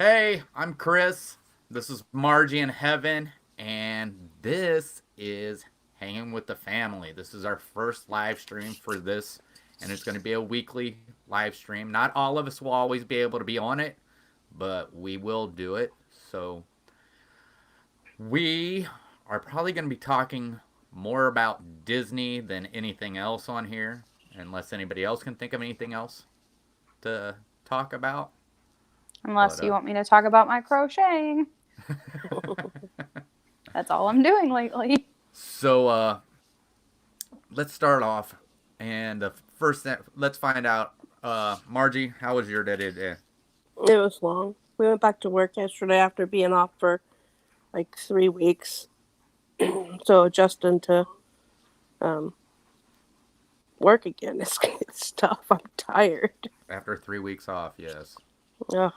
Hey, I'm Chris. This is Margie in heaven, and this is Hanging with the Family. This is our first live stream for this, and it's going to be a weekly live stream. Not all of us will always be able to be on it, but we will do it. So, we are probably going to be talking more about Disney than anything else on here, unless anybody else can think of anything else to talk about. Unless But, you want me to talk about my crocheting. That's all I'm doing lately. So let's start off, and first, let's find out. Margie, how was your day today? It was long. We went back to work yesterday after being off for like 3 weeks. So adjusting to work again it's tough. I'm tired. After 3 weeks off, yes. Ugh.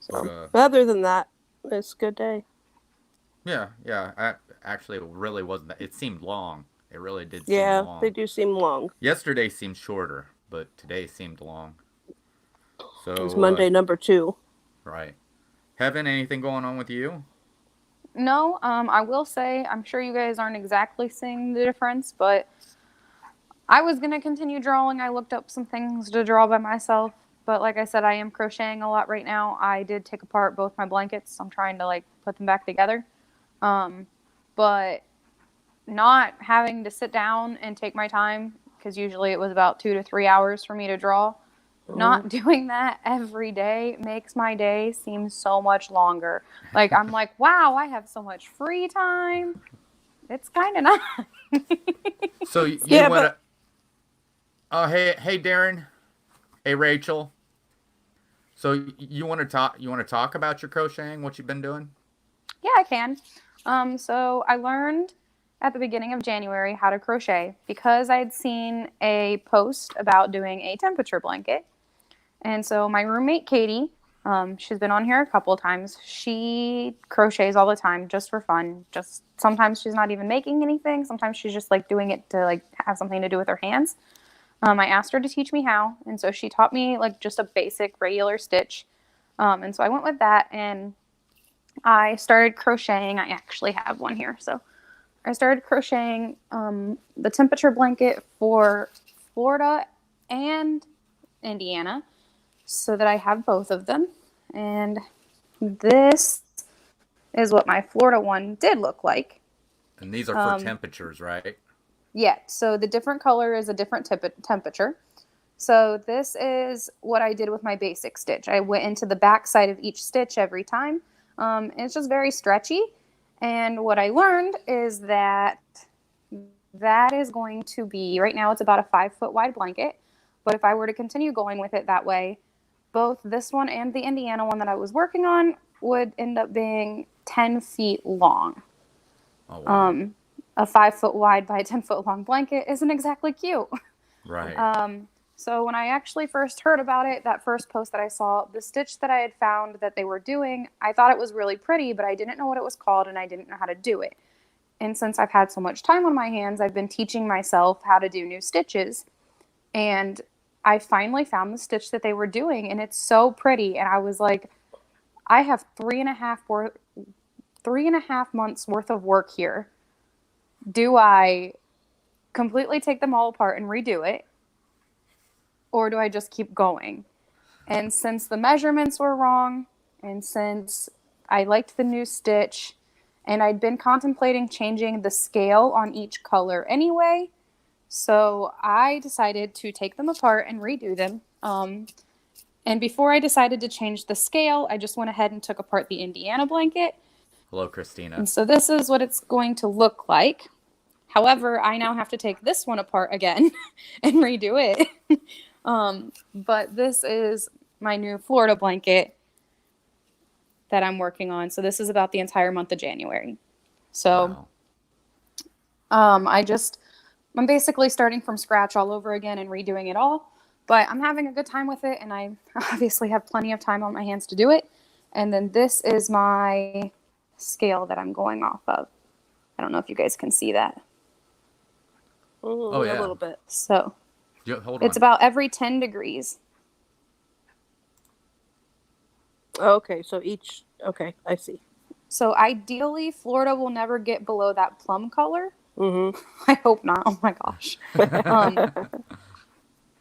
But, So other than that, it's a good day. yeah. Actually, it really wasn't. It seemed long. It really did seem Yeah, they long. do seem long. Yesterday seemed shorter, but today seemed long. It's So, Monday number 2. right. Heaven, anything going on with you? No, I will say, I'm sure you guys aren't exactly seeing the difference, but I was going to continue drawing. I looked up some things to draw by myself, but like I said, I am crocheting a lot right now. I did take apart both my blankets. I'm trying to put them back together. But not having to sit down and take my time, because usually it was about 2 to 3 hours for me to draw. Not doing that every day makes my day seem so much longer. I'm like, wow, I have so much free time. It's kind of nice. So you Yeah, went. but Oh, hey, Darren. Hey, Rachel. So you want to talk? You want to talk about your crocheting? What you've been doing? Yeah, I can. So I learned at the beginning of January how to crochet because I had seen a post about doing a temperature blanket. And so my roommate, Katie, she's been on here a couple of times. She crochets all the time just for fun. Just sometimes she's not even making anything. Sometimes she's just doing it to have something to do with her hands. I asked her to teach me how, and so she taught me just a basic regular stitch. And so I went with that, and I started crocheting. I actually have one here. So I started crocheting the temperature blanket for Florida and Indiana so that I have both of them. And this is what my Florida one did look like. And these are for temperatures, right? Yeah, so the different color is a different temperature. So this is what I did with my basic stitch. I went into the back side of each stitch every time. It's just very stretchy. And what I learned is that is going to be, right now it's about a 5 foot wide blanket. But if I were to continue going with it that way, both this one and the Indiana one that I was working on would end up being 10 feet long. Oh, wow. A 5 foot wide by a 10 foot long blanket isn't exactly cute. Right. So when I actually first heard about it, that first post that I saw, the stitch that I had found that they were doing, I thought it was really pretty, but I didn't know what it was called and I didn't know how to do it. And since I've had so much time on my hands, I've been teaching myself how to do new stitches. And I finally found the stitch that they were doing, and it's so pretty. And I was like, I have 3.5 months worth of work here. Do I completely take them all apart and redo it? Or do I just keep going? And since the measurements were wrong, and since I liked the new stitch, and I'd been contemplating changing the scale on each color anyway, so I decided to take them apart and redo them. And before I decided to change the scale, I just went ahead and took apart the Indiana blanket. Hello, Christina. And so this is what it's going to look like. However, I now have to take this one apart again and redo it. But this is my new Florida blanket that I'm working on. So this is about the entire month of January. So Wow. I'm basically starting from scratch all over again and redoing it all. But I'm having a good time with it, and I obviously have plenty of time on my hands to do it. And then this is my scale that I'm going off of. I don't know if you guys can see that. Oh, a yeah. little bit. So Hold on. it's about every 10 degrees. Okay, so each. Okay, I see. So ideally, Florida will never get below that plum color. Mm-hmm. I hope not. Oh my gosh. Um,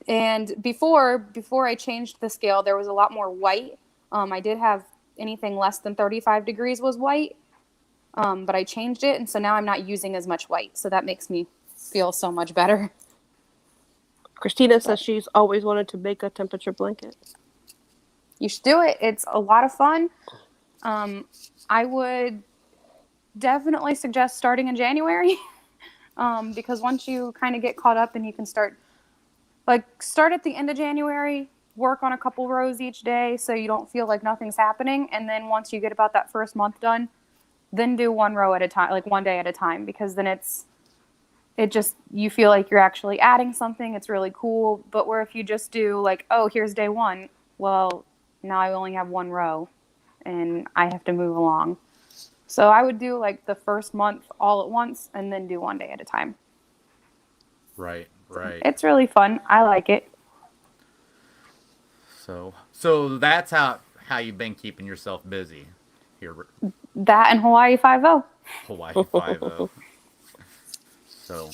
and before I changed the scale, there was a lot more white. I did have anything less than 35 degrees was white, but I changed it, and so now I'm not using as much white. So that makes me feel so much better. Christina says But she's always wanted to make a temperature blanket. you should do it. It's a lot of fun. I would definitely suggest starting in January because once you kind of get caught up and you can start at the end of January, work on a couple rows each day so you don't feel like nothing's happening. And then once you get about that first month done, then do one row at a time, like one day at a time, because then you feel like you're actually adding something. It's really cool. But where if you just do like, oh, here's day one, well, now I only have one row and I have to move along. So I would do like the first month all at once and then do one day at a time. Right, right. It's really fun. I like it. So that's how you've been keeping yourself busy here, That and Hawaii 5-0. Hawaii 5-0. So,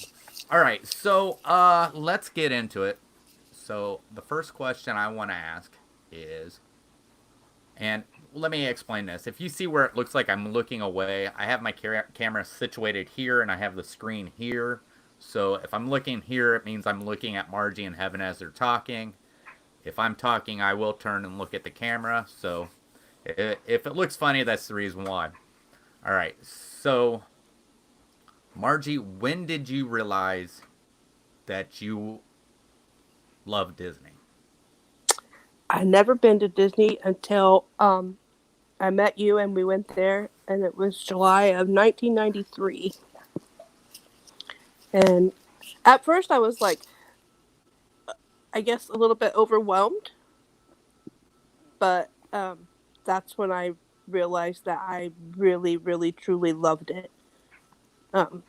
all right. So, let's get into it. So, the first question I want to ask is, and let me explain this. If you see where it looks like I'm looking away, I have my camera situated here and I have the screen here. So, if I'm looking here, it means I'm looking at Margie and Heaven as they're talking. If I'm talking, I will turn and look at the camera. So, if it looks funny, that's the reason why. All right. So, Margie, when did you realize that you love Disney? I'd never been to Disney until I met you and we went there, and it was July of 1993. And at first I was like, I guess a little bit overwhelmed, but that's when I realized that I really, really, truly loved it. Um,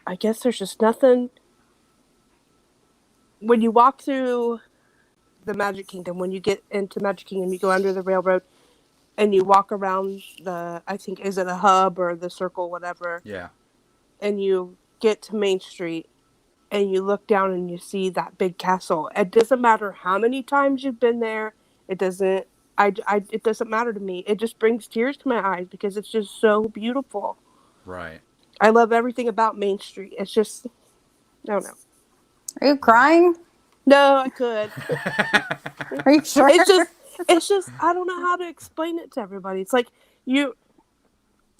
I guess there's just nothing when you walk through the Magic Kingdom. When you get into Magic Kingdom, you go under the railroad and you walk around the, I think, is it a hub or the circle, whatever, Yeah. and you get to Main Street and you look down and you see that big castle. It doesn't matter how many times you've been there. It doesn't. It doesn't matter to me. It just brings tears to my eyes because it's just so beautiful. Right. I love everything about Main Street. It's just, I don't know. Are you crying? No, I could. Are you sure? It's just, I don't know how to explain it to everybody. It's like I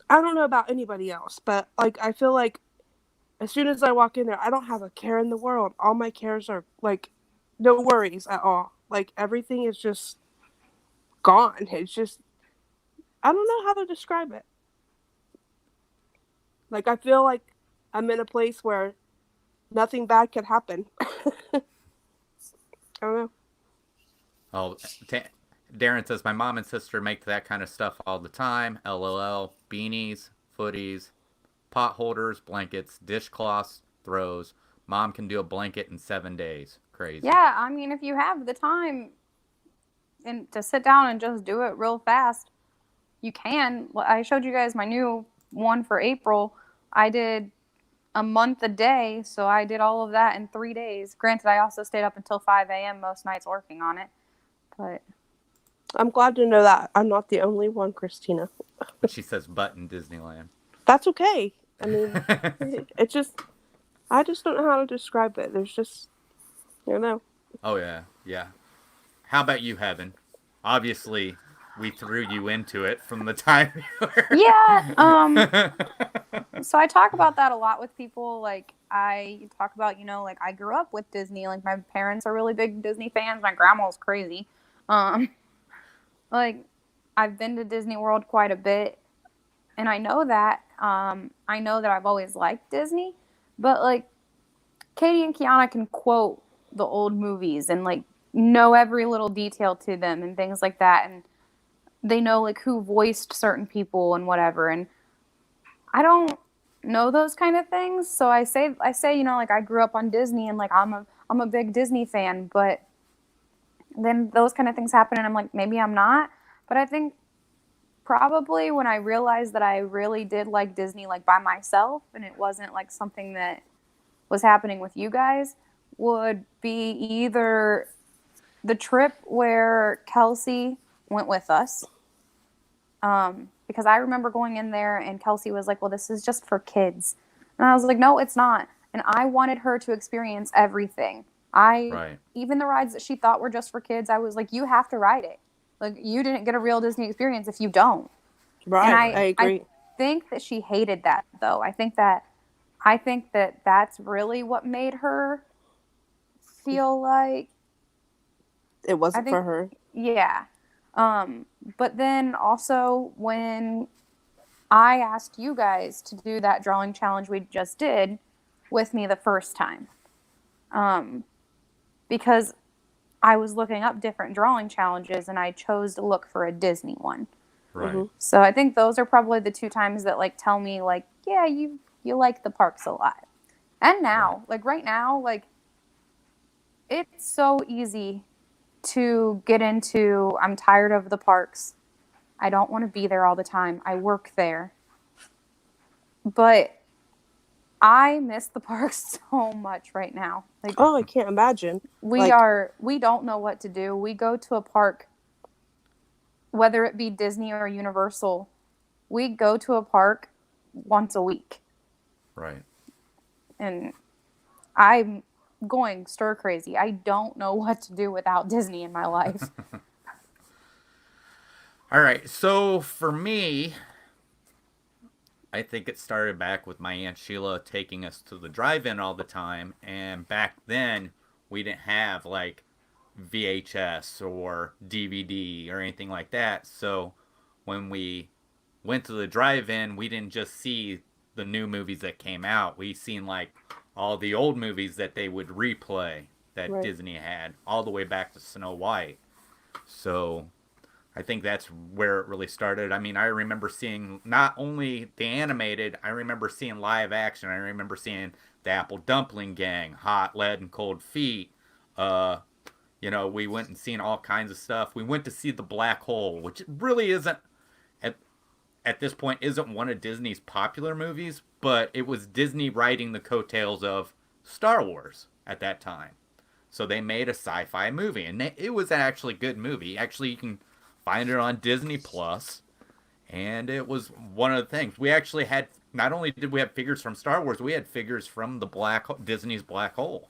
don't know about anybody else, but like, I feel like as soon as I walk in there, I don't have a care in the world. All my cares are like, no worries at all. Like, everything is just gone. It's just, I don't know how to describe it. Like, I feel like I'm in a place where nothing bad could happen. I don't know. Oh, Darren says my mom and sister make that kind of stuff all the time. LOL. Beanies, footies, pot holders, blankets, dishcloths, throws. Mom can do a blanket in 7 days. Crazy. Yeah, I mean, if you have the time and to sit down and just do it real fast, you can. I showed you guys my new one for April. I did a month a day, so I did all of that in 3 days. Granted, I also stayed up until 5 a.m. most nights working on it, but I'm glad to know that I'm not the only one, Christina. But she says but in Disneyland. That's okay. I mean, it's just, I just don't know how to describe it. There's just, I don't know. Oh, yeah. Yeah. How about you, Heaven? Obviously, we threw you into it from the time you were... yeah. So I talk about that a lot with people. Like, I talk about, like, I grew up with Disney. Like, my parents are really big Disney fans. My grandma's crazy. Like, I've been to Disney World quite a bit, and I know that. I know that I've always liked Disney, but, like, Katie and Kiana can quote the old movies and, like, know every little detail to them and things like that, and they know, like, who voiced certain people and whatever, and I don't know those kind of things. So I say, like, I grew up on Disney and, like, I'm a big Disney fan, but then those kind of things happen and I'm like, maybe I'm not. But I think probably when I realized that I really did like Disney like by myself and it wasn't like something that was happening with you guys would be either the trip where Kelsey went with us. Because I remember going in there and Kelsey was like, well, this is just for kids. And I was like, no, it's not. And I wanted her to experience everything. Right. Even the rides that she thought were just for kids, I was like, you have to ride it. Like, you didn't get a real Disney experience if you don't. And Right. I I agree. think that she hated that though. I think that that's really what made her feel like It I wasn't think for her. yeah. But then also when I asked you guys to do that drawing challenge we just did with me the first time. Because I was looking up different drawing challenges and I chose to look for a Disney one. Right. So I think those are probably the two times that like tell me like, yeah, you like the parks a lot. And now, like right now, like it's so easy to get into I'm tired of the parks. I don't want to be there all the time. I work there. But I miss the parks so much right now. Like Oh, I can't imagine. we don't know what to do. We go to a park, whether it be Disney or Universal, we go to a park once a week. Right. And I'm going stir crazy. I don't know what to do without Disney in my life. All right. So for me, I think it started back with my Aunt Sheila taking us to the drive-in all the time. And back then, we didn't have like VHS or DVD or anything like that. So when we went to the drive-in, we didn't just see the new movies that came out. We seen like all the old movies that they would replay that Right. Disney had all the way back to Snow White. So I think that's where it really started. I mean, I remember seeing not only the animated, I remember seeing live action. I remember seeing the Apple Dumpling Gang, Hot Lead and Cold Feet. Uh, we went and seen all kinds of stuff. We went to see the Black Hole, which really isn't at at this point isn't one of Disney's popular movies, but it was Disney riding the coattails of Star Wars at that time. So they made a sci-fi movie, and it was an actually good movie. Actually, you can find it on Disney Plus, and it was one of the things we actually had. Not only did we have figures from Star Wars, we had figures from Disney's Black Hole.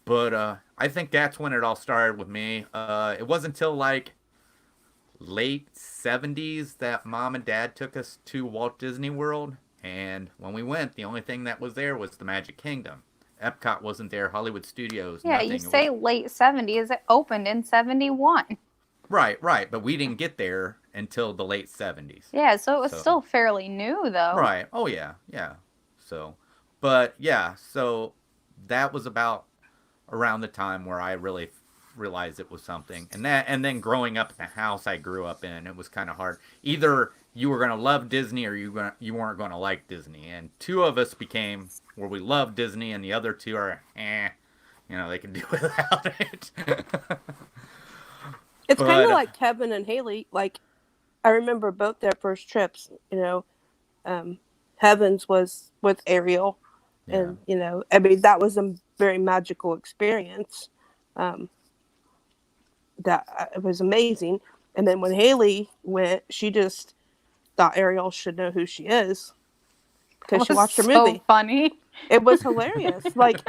But I think that's when it all started with me. It wasn't until like late 70s that mom and dad took us to Walt Disney World. And when we went, the only thing that was there was the Magic Kingdom. Epcot wasn't there, Hollywood Studios, Yeah, nothing. you say late 70s. It opened in 71. Right. But we didn't get there until the late 70s. Yeah, so it was still fairly new, though. Right. Oh, yeah. So, but yeah, so that was about around the time where I really realized it was something. And then growing up in the house I grew up in, it was kind of hard. Either you were going to love Disney or you weren't going to like Disney. And two of us became where we love Disney and the other two are they can do without it. It's kind of like Kevin and Haley. Like, I remember both their first trips. Heaven's was with Ariel, and I mean that was a very magical experience. That it was amazing. And then when Haley went, she just thought Ariel should know who she is because she watched her movie. So funny. It was hilarious. Like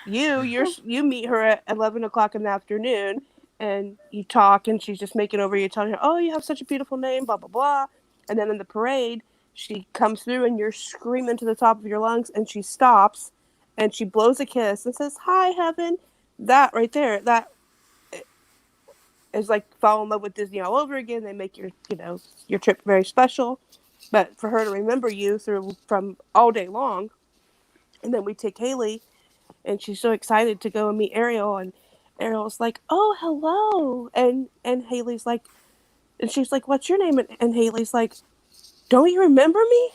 you meet her at 11 o'clock in the afternoon, and you talk, and she's just making over you, telling her, "Oh, you have such a beautiful name," blah blah blah. And then in the parade, she comes through, and you're screaming to the top of your lungs, and she stops, and she blows a kiss and says, "Hi, Heaven." That right there, that is like fall in love with Disney all over again. They make your trip very special. But for her to remember you from all day long, and then we take Haley, and she's so excited to go and meet Ariel, and Ariel's like, "Oh, hello," and Haley's like, and she's like, "What's your name?" And Haley's like, "Don't you remember me?"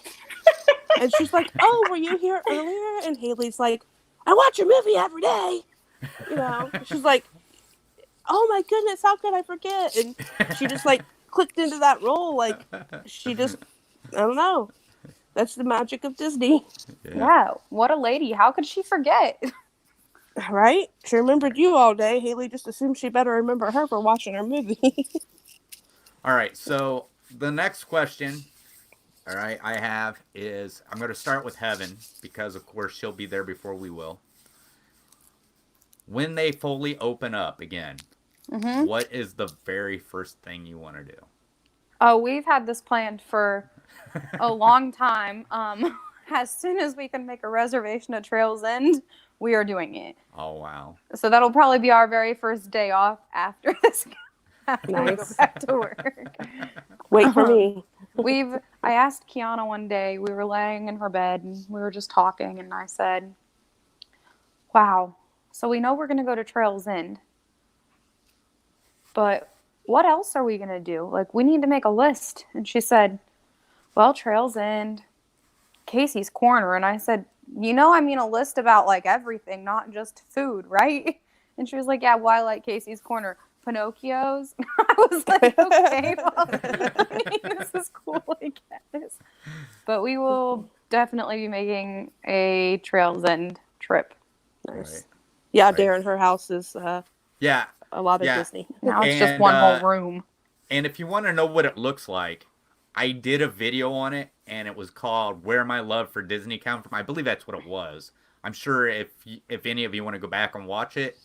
And she's like, "Oh, were you here earlier?" And Haley's like, "I watch your movie every day." She's like, oh my goodness, how could I forget? And she just like clicked into that role. Like she just, I don't know. That's the magic of Disney, Yeah, what a lady. How could she forget? right? She remembered you all day. Haley just assumed she better remember her for watching her movie. All right, so the next question, all right, I have is I'm going to start with Heaven because, of course, she'll be there before we will. When they fully open up again, what is the very first thing you want to do? Oh, we've had this planned for a long time. As soon as we can make a reservation at Trails End, we are doing it. Oh, wow. So that'll probably be our very first day off after this, after we go Nice. back to work. Wait for me. I asked Kiana one day, we were laying in her bed and we were just talking, and I said, wow, so we know we're going to go to Trails End, but what else are we going to do? Like, we need to make a list. And she said, well, Trails End, Casey's Corner. And I said, I mean a list about like everything, not just food, right? And she was like, yeah, well, I like Casey's Corner. Pinocchio's. I was like, okay, well, I mean, this is cool, I guess. But we will definitely be making a Trails End trip. Nice. Right. Yeah, Right. Darren, her house is Yeah. a lot of Disney. Now it's just one whole room. And if you want to know what it looks like, I did a video on it, and it was called "Where My Love for Disney Come From." I believe that's what it was. I'm sure if any of you want to go back and watch it,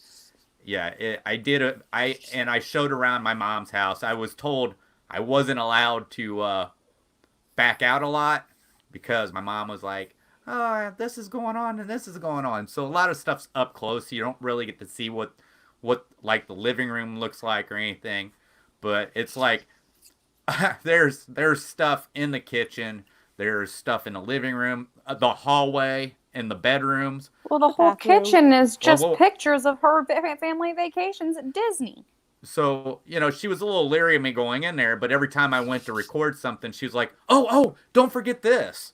yeah, I showed around my mom's house. I was told I wasn't allowed to back out a lot because my mom was like, "Oh, this is going on and this is going on." So a lot of stuff's up close. So you don't really get to see what like the living room looks like or anything. But it's like there's stuff in the kitchen, there's stuff in the living room, the hallway, and the bedrooms. Well, the whole Bathroom. kitchen is just Well, pictures of her family vacations at Disney. So, she was a little leery of me going in there, but every time I went to record something, she was like, oh, don't forget this.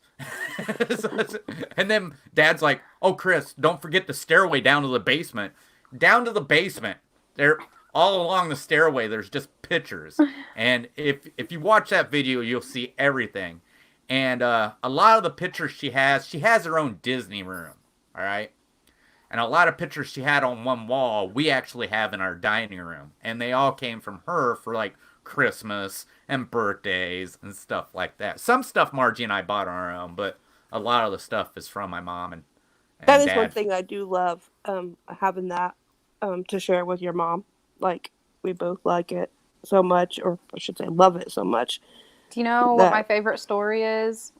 And then Dad's like, oh, Chris, don't forget the stairway down to the basement. Down to the basement. There, all along the stairway, there's just pictures. And if you watch that video, you'll see everything. And a lot of the pictures she has her own Disney room, all right? And a lot of pictures she had on one wall, we actually have in our dining room. And they all came from her for like Christmas and birthdays and stuff like that. Some stuff Margie and I bought on our own, but a lot of the stuff is from my mom and That is Dad. one thing I do love, having that to share with your mom. Like, we both like it so much, or I should say love it so much. Do you know what my favorite story is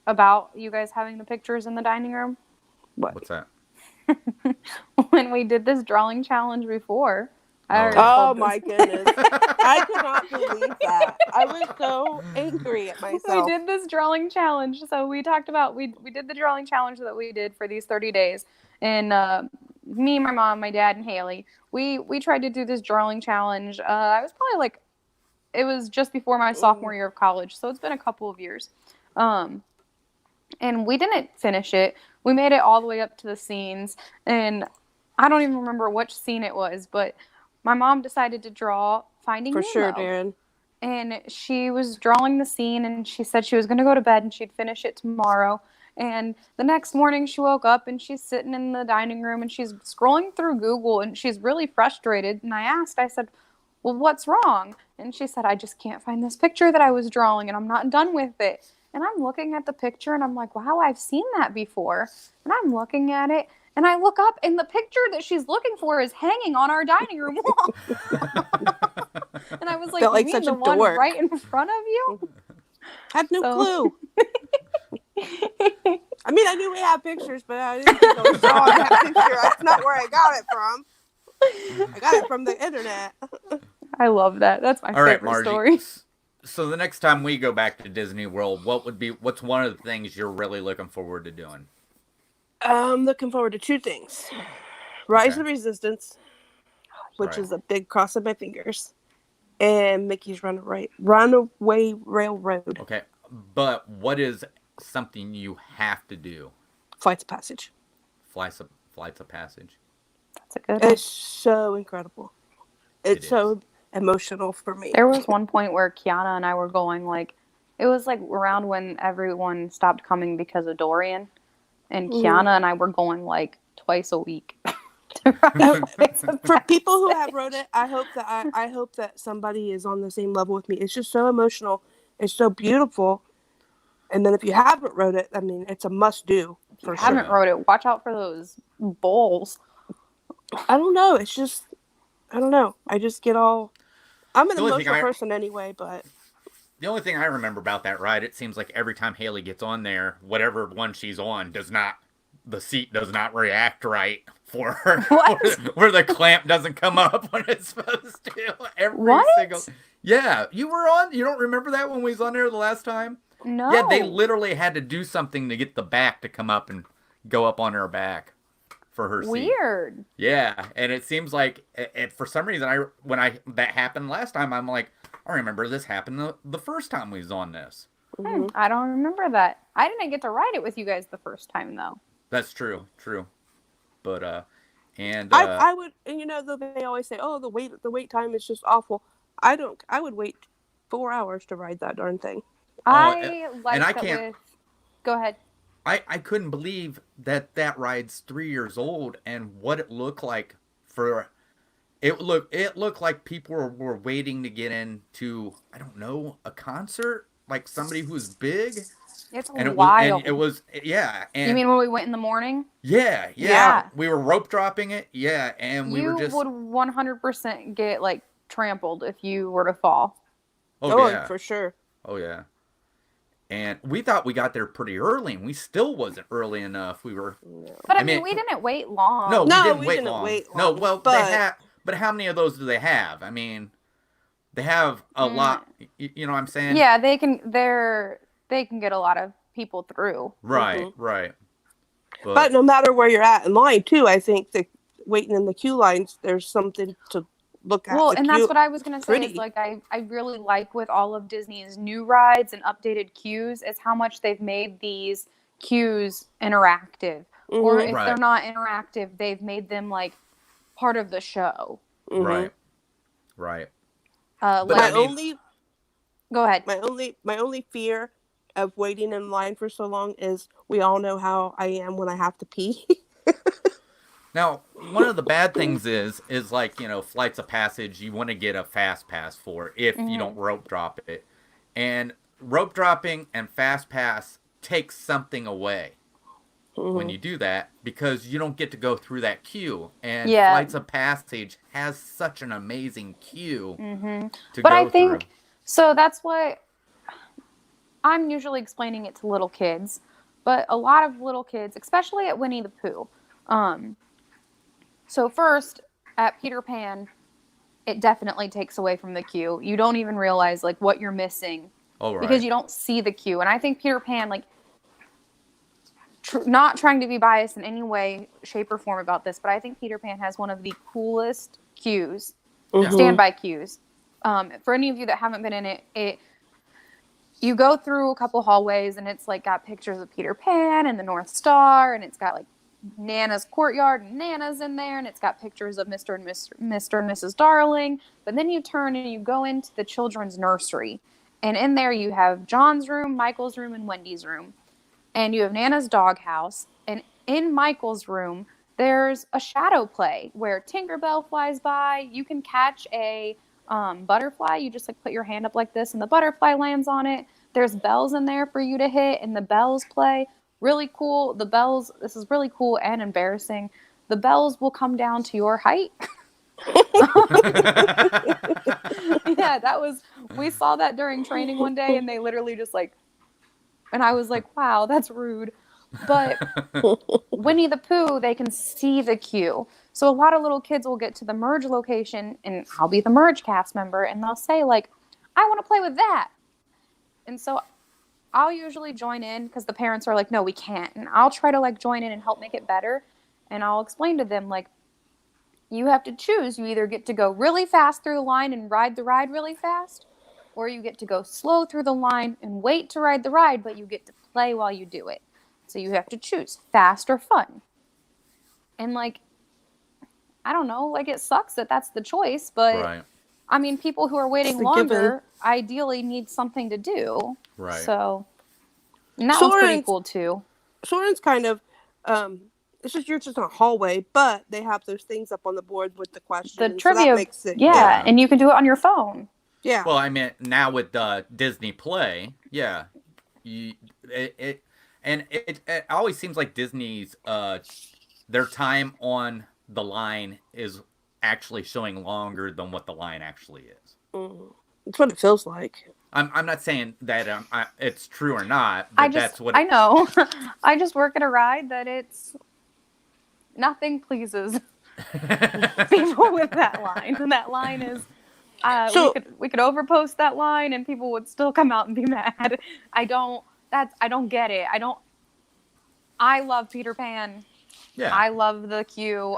about you guys having the pictures in the dining room? What's that? When we did this drawing challenge before. Oh my goodness. I could not believe that. I was so angry at myself. We did this drawing challenge. So we talked about, we did the drawing challenge that we did for these 30 days. And me, my mom, my dad, and Haley, we tried to do this drawing challenge. I was probably like, it was just before my sophomore year of college. So it's been a couple of years. And we didn't finish it. We made it all the way up to the scenes. And I don't even remember which scene it was, but my mom decided to draw Finding Nemo. For sure, Darren. And she was drawing the scene, and she said she was going to go to bed and she'd finish it tomorrow. And the next morning she woke up and she's sitting in the dining room and she's scrolling through Google and she's really frustrated. And I said, well, what's wrong? And she said, I just can't find this picture that I was drawing and I'm not done with it. And I'm looking at the picture and I'm like, wow, I've seen that before. And I'm looking at it and I look up and the picture that she's looking for is hanging on our dining room wall. And I was like, felt like you mean such the a one dork. right in front of you? Had no clue. I mean, I knew we had pictures, but I didn't think I was drawing that picture. That's not where I got it from. I got it from the internet. I love that. That's my All right, favorite Margie. story. So the next time we go back to Disney World, what's one of the things you're really looking forward to doing? I'm looking forward to two things. Rise of Resistance, which Right. is a big cross of my fingers, and Mickey's Runaway Railroad. Okay, but what is something you have to do? Flights of Passage. Flights of Passage. That's a good one. It's so incredible. It's It is. so emotional for me. There was one point where Kiana and I were going like, it was like around when everyone stopped coming because of Dorian, and Mhm. Kiana and I were going like twice a week to ride Flights of For people who have Passage. wrote it, I hope that somebody is on the same level with me. It's just so emotional. It's so beautiful. And then if you haven't wrote it, I mean, it's a must do If you for Oh haven't sure. yeah. wrote it, watch out for those bowls. I don't know. It's just I don't know. I just get all. I'm an The only thing emotional I person anyway, but the only thing I remember about that ride, it seems like every time Haley gets on there, whatever one she's on does not the seat does not react right for her, What? where the clamp doesn't come up when it's supposed to. Every single. What? Yeah, you were on. You don't remember that when we was on there the last time? Yeah, they No. literally had to do something to get the back to come up and go up on her back for her seat. Weird. Yeah, and it seems like for some reason when I that happened last time, I'm like, I remember this happened the first time we was on this. mhm. I don't remember that. I didn't get to ride it with you guys the first time though. That's true, true. But and I would, and though they always say, oh, the wait time is just awful. I don't. I would wait 4 hours to ride that darn thing. oh, I and I like that can't. with. Go ahead. I couldn't believe that ride's 3 years old and what it looked like for it looked like people were waiting to get into, I don't know, a concert, like somebody who's big. It's And it was wild. yeah, You and mean when we went in the morning? yeah, Yeah. Yeah. we were rope dropping it, yeah, and we were You just, would 100% get like trampled if you were to fall. oh Oh, yeah, for sure. oh yeah. And we thought we got there pretty early, and we still wasn't early enough. We were, No. But I I mean, mean, we didn't wait no, long. we No, didn't we wait didn't long. wait No, long, well, they but have, but how many of those do they have? I mean, they have a Mm, lot. You know what I'm saying? yeah, they can get a lot of people through. Right, mhm. right. But But no matter where you're at in line, too, I think that waiting in the queue lines, there's something to look at. Well, The and that's queue, what I was it's gonna say is pretty. like I really like with all of Disney's new rides and updated queues is how much they've made these queues interactive. Or Mhm. if they're right, not interactive, they've made them like part of the show. Mhm. right, right. But I My Like mean, only, go ahead. my only fear of waiting in line for so long is we all know how I am when I have to pee. now, one of the bad things is like, flights of passage. You want to get a fast pass for if you don't Hmm. rope drop it, and rope dropping and fast pass takes something away when Mhm. you do that because you don't get to go through that queue. And Yeah. flights of passage has such an amazing queue Hmm. to But I go through. think so that's what I'm usually explaining it to little kids. But a lot of little kids, especially at Winnie the Pooh, um, so first at Peter Pan, it definitely takes away from the queue. You don't even realize like what you're missing All because right, you don't see the queue. And I think Peter Pan, like, not trying to be biased in any way, shape, or form about this, but I think Peter Pan has one of the coolest queues, yeah, Mhm. standby queues. For any of you that haven't been in it, you go through a couple hallways and it's like got pictures of Peter Pan and the North Star, and it's got like Nana's courtyard and Nana's in there, and it's got pictures of Mr. and Mrs. Darling. But then you turn and you go into the children's nursery, and in there you have John's room, Michael's room, and Wendy's room, and you have Nana's doghouse. And in Michael's room, there's a shadow play where Tinkerbell flies by. You can catch a butterfly. You just like put your hand up like this, and the butterfly lands on it. There's bells in there for you to hit, and the bells play. Really cool. The bells. This is really cool and embarrassing. The bells will come down to your height. Yeah, that was. We saw that during training one day, and they literally just like. And I was like, wow, that's rude. But Winnie the Pooh, they can see the queue. So a lot of little kids will get to the merge location, and I'll be the merge cast member, and they'll say, like, I want to play with that. And so I'll usually join in because the parents are like, no, we can't. And I'll try to like join in and help make it better. And I'll explain to them, like, you have to choose. You either get to go really fast through the line and ride the ride really fast, or you get to go slow through the line and wait to ride the ride, but you get to play while you do it. So you have to choose fast or fun. And like I don't know, like it sucks that that's the choice, but Right. I mean, people who are It's waiting the given. longer ideally need something to do. Right. So, and that one's pretty Soren's cool too. Soren's kind of it's just you're just in a hallway, but they have those things up on the board with the The questions, so that trivia, makes it yeah, Yeah. and you can do it on your phone. yeah. Well, I mean, now with Disney Play, yeah, you, it and it always seems like Disney's their time on the line is actually showing longer than what the line actually is. That's what it feels like. I'm not saying that it's true or not, I but just, that's what I it. know, I just work at a ride that it's nothing pleases people with that line. And that line is, So we could overpost that line and people would still come out and be mad. I don't get it. I love Peter Pan. Yeah. I love the queue.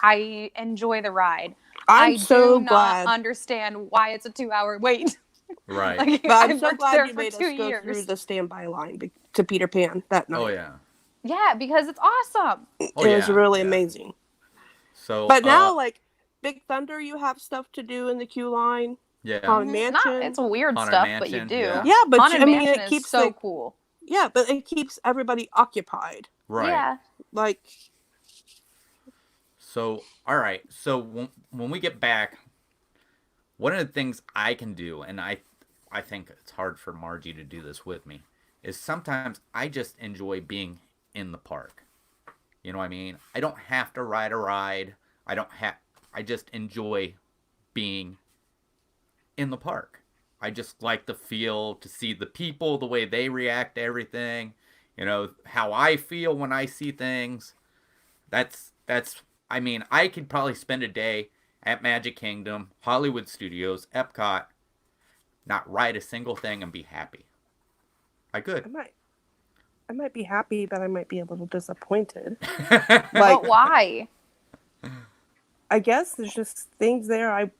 I enjoy the ride. I'm I so do not glad. understand why it's a 2 hour wait. Right. Like, But I'm I so worked glad there you for made 2 us go through years. the standby line to Peter Pan that night. Oh yeah. Yeah, because it's awesome. Oh It was yeah. really Yeah. amazing. So. But now, like Big Thunder, you have stuff to do in the queue line. Yeah. Haunted Not Mansion. it's weird Haunted stuff, but you Mansion, do. yeah. Yeah, but Haunted I mean, Mansion it is keeps so cool. Yeah, but it keeps everybody occupied. Right. Yeah. Like, So, all right. So when we get back, one of the things I can do, and I think it's hard for Margie to do this with me, is sometimes I just enjoy being in the park. You know what I mean? I don't have to ride a ride. I just enjoy being in the park. I just like the feel, to see the people, the way they react to everything, how I feel when I see things. That's I mean, I could probably spend a day at Magic Kingdom, Hollywood Studios, Epcot, not ride a single thing and be happy. I could. I might be happy, but I might be a little disappointed. But why? I guess there's just things there I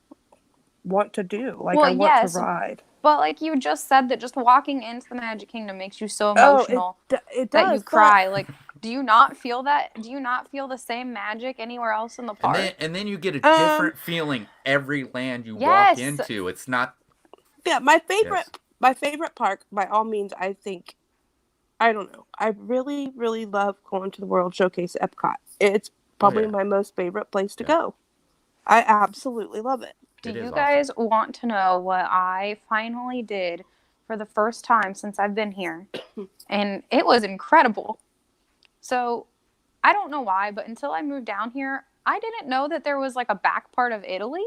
want to do. Like, Well, I want yes, to ride. But like you just said, that just walking into the Magic Kingdom makes you so emotional It that does, you cry. Like, do you not feel that? Do you not feel the same magic anywhere else in the park? And then you get a different feeling every land you walk into. It's not. Yeah, my favorite park, by all means, I think. I don't know. I really, really love going to the World Showcase at Epcot. It's probably my most favorite place to go. I absolutely love it. Do you guys want to know what I finally did for the first time since I've been here? And it was incredible. So, I don't know why, but until I moved down here, I didn't know that there was like a back part of Italy.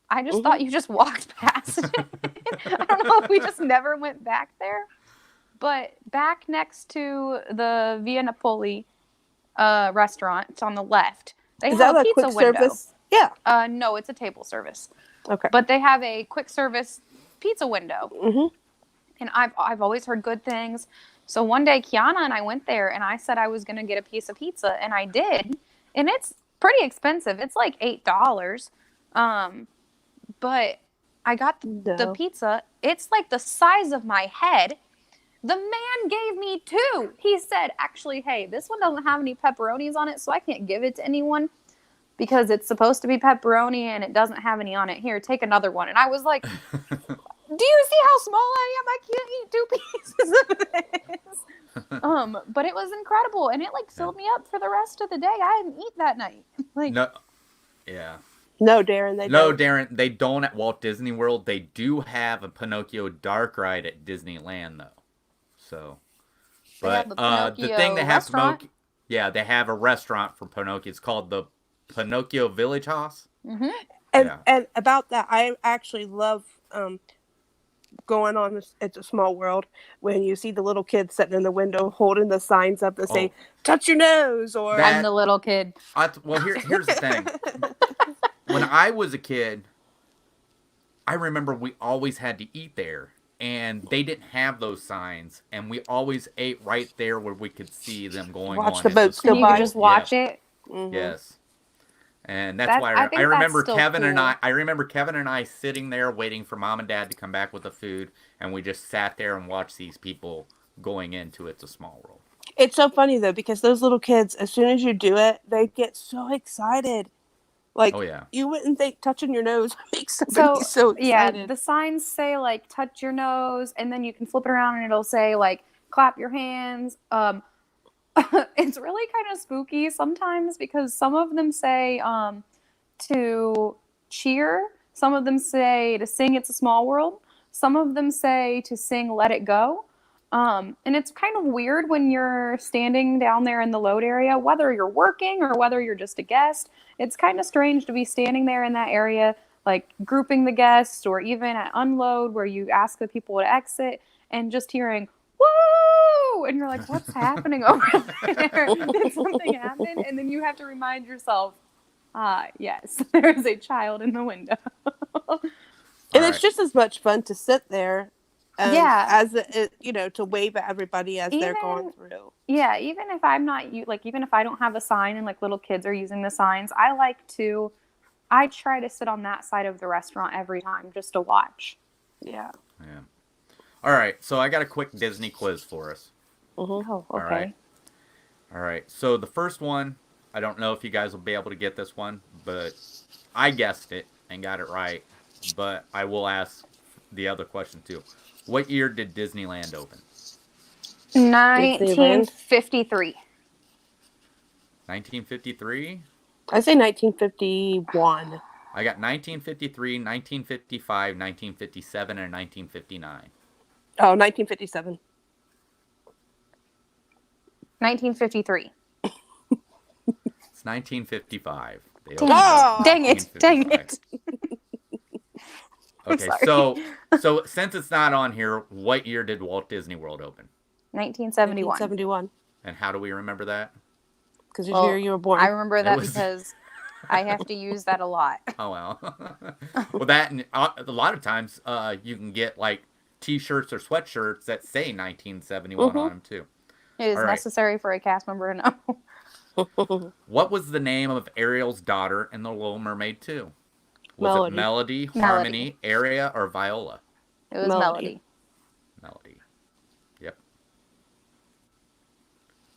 I just thought you just walked past it. I don't know if we just never went back there. But back next to the Via Napoli restaurant, it's on the left. They have a pizza window. Service? Yeah. No, it's a table service. Okay. But they have a quick service pizza window. And I've always heard good things. So one day, Kiana and I went there, and I said I was going to get a piece of pizza, and I did. And it's pretty expensive. It's like $8. But I got the pizza. It's like the size of my head. The man gave me 2. He said, actually, hey, this one doesn't have any pepperonis on it, so I can't give it to anyone because it's supposed to be pepperoni and it doesn't have any on it. Here, take another one. And I was like, do you see how small I am? I can't eat 2 pieces of this. But it was incredible, and it like filled me up for the rest of the day. I didn't eat that night. Like, no, yeah. No, Darren, they don't at Walt Disney World. They do have a Pinocchio dark ride at Disneyland, though. So, but the thing they have Pinocchio, they have a restaurant for Pinocchio. It's called the Pinocchio Village House. And about that, I actually love going on It's a Small World when you see the little kids sitting in the window holding the signs up that say "Touch your nose" or I'm the little kid. Well, here's the thing. When I was a kid, I remember we always had to eat there. And they didn't have those signs, and we always ate right there where we could see them going on. Watch the boats go by. You could just watch it. Yes, and that's why I remember Kevin and I. I remember Kevin and I sitting there waiting for Mom and Dad to come back with the food, and we just sat there and watched these people going into It's a Small World. It's so funny though because those little kids, as soon as you do it, they get so excited. Like, Oh yeah. you wouldn't think touching your nose makes somebody so excited. Yeah, the signs say like touch your nose, and then you can flip it around and it'll say like clap your hands. It's really kind of spooky sometimes because some of them say to cheer, some of them say to sing It's a Small World, some of them say to sing Let It Go. And it's kind of weird when you're standing down there in the load area, whether you're working or whether you're just a guest. It's kind of strange to be standing there in that area, like grouping the guests, or even at unload where you ask the people to exit and just hearing, woo! And you're like, what's happening over there? Did something happen? And then you have to remind yourself, yes, there is a child in the window. And it's just as much fun to sit there Yeah. as it, to wave at everybody as they're going through. Yeah, even if I'm not even if I don't have a sign and like little kids are using the signs, I try to sit on that side of the restaurant every time just to watch. Yeah. Yeah. All right, so I got a quick Disney quiz for us. Oh, okay. All right. All right. So the first one, I don't know if you guys will be able to get this one, but I guessed it and got it right. But I will ask the other question too. What year did Disneyland open? 1953. 1953? I say 1951. I got 1953, 1955, 1957, and 1959. Oh, 1957. 1953. It's 1955. Dang it. Dang it. Okay, so since it's not on here, what year did Walt Disney World open? 1971. 1971. And how do we remember that? Because the year you were born. I remember that because I have to use that a lot. Oh, well. Well, that, and a lot of times you can get like T-shirts or sweatshirts that say 1971 on them too. It is necessary for a cast member to know. What was the name of Ariel's daughter in The Little Mermaid 2? Was it Melody, Harmony, Aria, or Viola? It was Melody. Melody. Yep.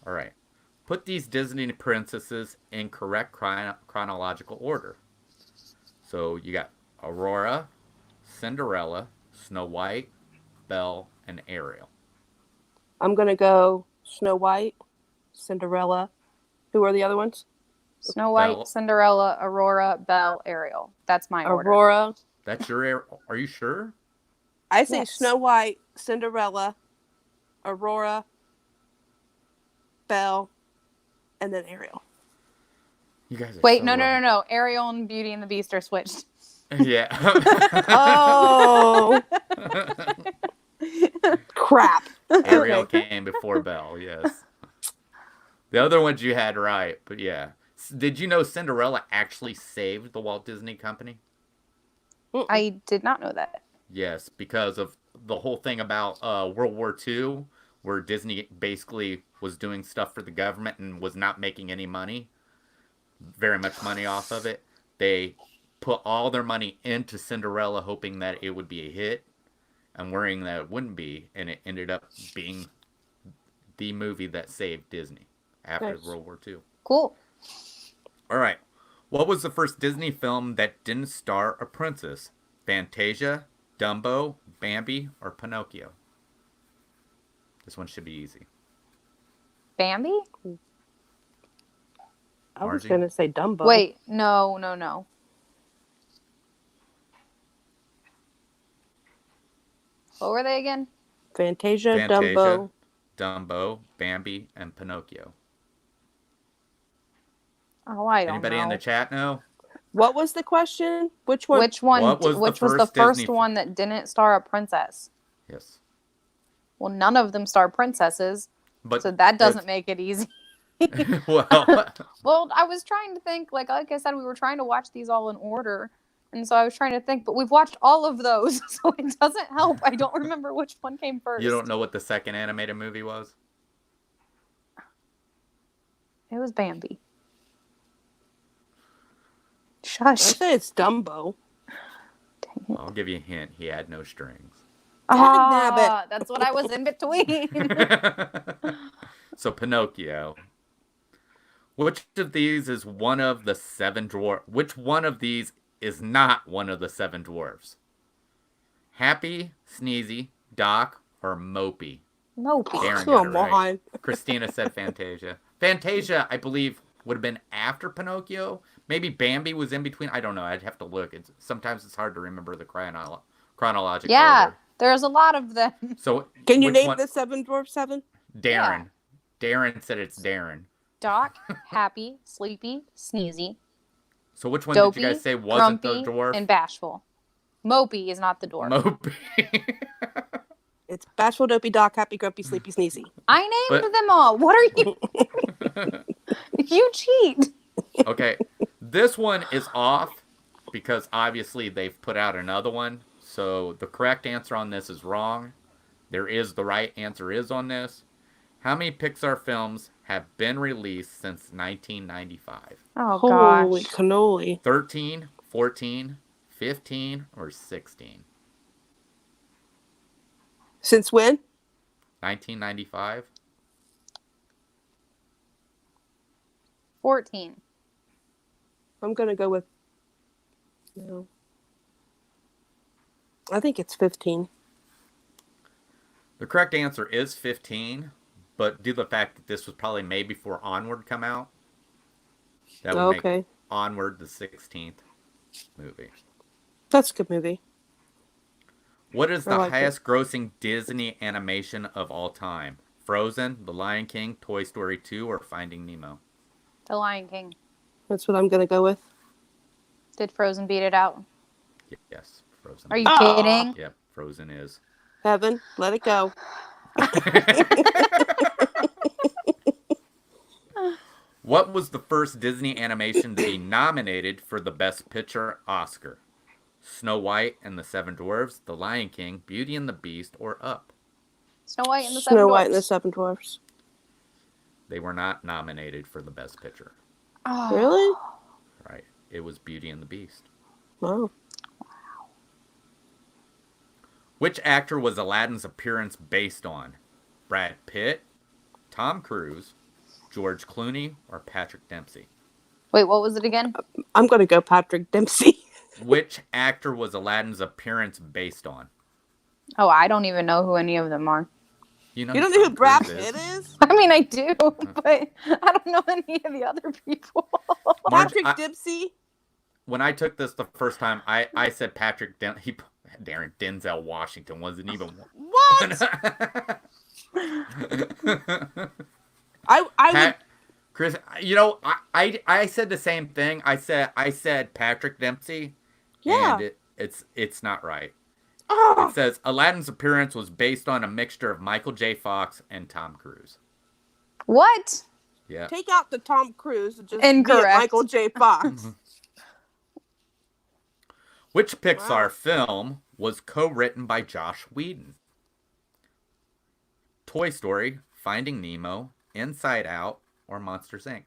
All right. Put these Disney princesses in correct chronological order. So you got Aurora, Cinderella, Snow White, Belle, and Ariel. I'm going to go Snow White, Cinderella. Who are the other ones? Snow White, Belle. Cinderella, Aurora, Belle, Ariel. That's my order. Aurora. That's your... Are you sure? I say Snow White, Cinderella, Aurora, Belle, and then Ariel. You guys are Wait, so no. wrong. Ariel and Beauty and the Beast are switched. Yeah. Oh. Crap. Ariel came before Belle, yes. The other ones you had right, but yeah. Did you know Cinderella actually saved the Walt Disney Company? I did not know that. Yes, because of the whole thing about World War II, where Disney basically was doing stuff for the government and was not making any money, very much money off of it. They put all their money into Cinderella, hoping that it would be a hit, and worrying that it wouldn't be, and it ended up being the movie that saved Disney after World War II. Cool. All right. What was the first Disney film that didn't star a princess? Fantasia, Dumbo, Bambi, or Pinocchio? This one should be easy. Bambi? I was going to say Dumbo. Wait, no. What were they again? Fantasia, Dumbo, Bambi, and Pinocchio. Oh, I don't Anybody know. in the chat know? What was the question? Which one? Which was the first one that didn't star a princess? Yes. Well, none of them star princesses, so that doesn't make it easy. Well, I was trying to think, like I said, we were trying to watch these all in order, and so I was trying to think, but we've watched all of those, so it doesn't help. I don't remember which one came first. You don't know what the second animated movie was? It was Bambi. Shush. I say it's Dumbo. Well, I'll give you a hint. He had no strings. That's what I was in between. So Pinocchio. Which of these is one of the seven dwarfs? Which one of these is not one of the seven dwarfs? Happy, Sneezy, Doc, or Mopey? Mopey. Darren got it Come right. on. Christina said Fantasia. Fantasia, I believe, would have been after Pinocchio. Maybe Bambi was in between. I don't know. I'd have to look. Sometimes it's hard to remember the chronological Yeah, order. there's a lot of them. So Can you which name one? the seven dwarf seven? Darren. Darren said it's Darren. Doc, Happy, Sleepy, Sneezy, So which one Dopey, did you guys say wasn't Grumpy, the dwarf? and Bashful. Mopey is not the dwarf. Mopey. It's Bashful, Dopey, Doc, Happy, Grumpy, Sleepy, Sneezy. I named them all. What are you? You cheat. Okay, this one is off because obviously they've put out another one. So the correct answer on this is wrong. The right answer is on this. How many Pixar films have been released since 1995? Oh, Holy gosh. cannoli. 13, 14, 15, or 16? Since when? 1995? 14. I'm going to go with... No. I think it's 15. The correct answer is 15, but due to the fact that this was probably made before Onward come out, that would make Onward the 16th movie. That's a good movie. What is the like highest grossing Disney animation of all time? Frozen, The Lion King, Toy Story 2, or Finding Nemo? The Lion King. That's what I'm going to go with. Did Frozen beat it out? Yes, Frozen. Are you kidding? Yep, Frozen is. Heaven, let it go. What was the first Disney animation to be nominated for the Best Picture Oscar? Snow White and the Seven Dwarfs, The Lion King, Beauty and the Beast, or Up? Snow White and the Seven Snow Dwarfs. White and the Seven Dwarfs. They were not nominated for the Best Picture. Oh. Really? Right. It was Beauty and the Beast. Wow. Which actor was Aladdin's appearance based on? Brad Pitt, Tom Cruise, George Clooney, or Patrick Dempsey? Wait, what was it again? I'm going to go Patrick Dempsey. Which actor was Aladdin's appearance based on? Oh, I don't even know who any of them are. You You don't know who Tom Brad Cruise Pitt is? I mean, I do, but I don't know any of the other people. Marge, Patrick Dempsey? when I took this the first time, I said Patrick Darren Denzel Washington wasn't even What? I would... Chris, you know, I said the same thing. I said Patrick Dempsey. Yeah. And it's not right. Oh, It says Aladdin's appearance was based on a mixture of Michael J. Fox and Tom Cruise. What? Yeah. take out the Tom Cruise and just Incorrect. be Michael J. Fox. Which Pixar Wow. film was co-written by Josh Whedon? Toy Story, Finding Nemo, Inside Out, or Monsters, Inc.?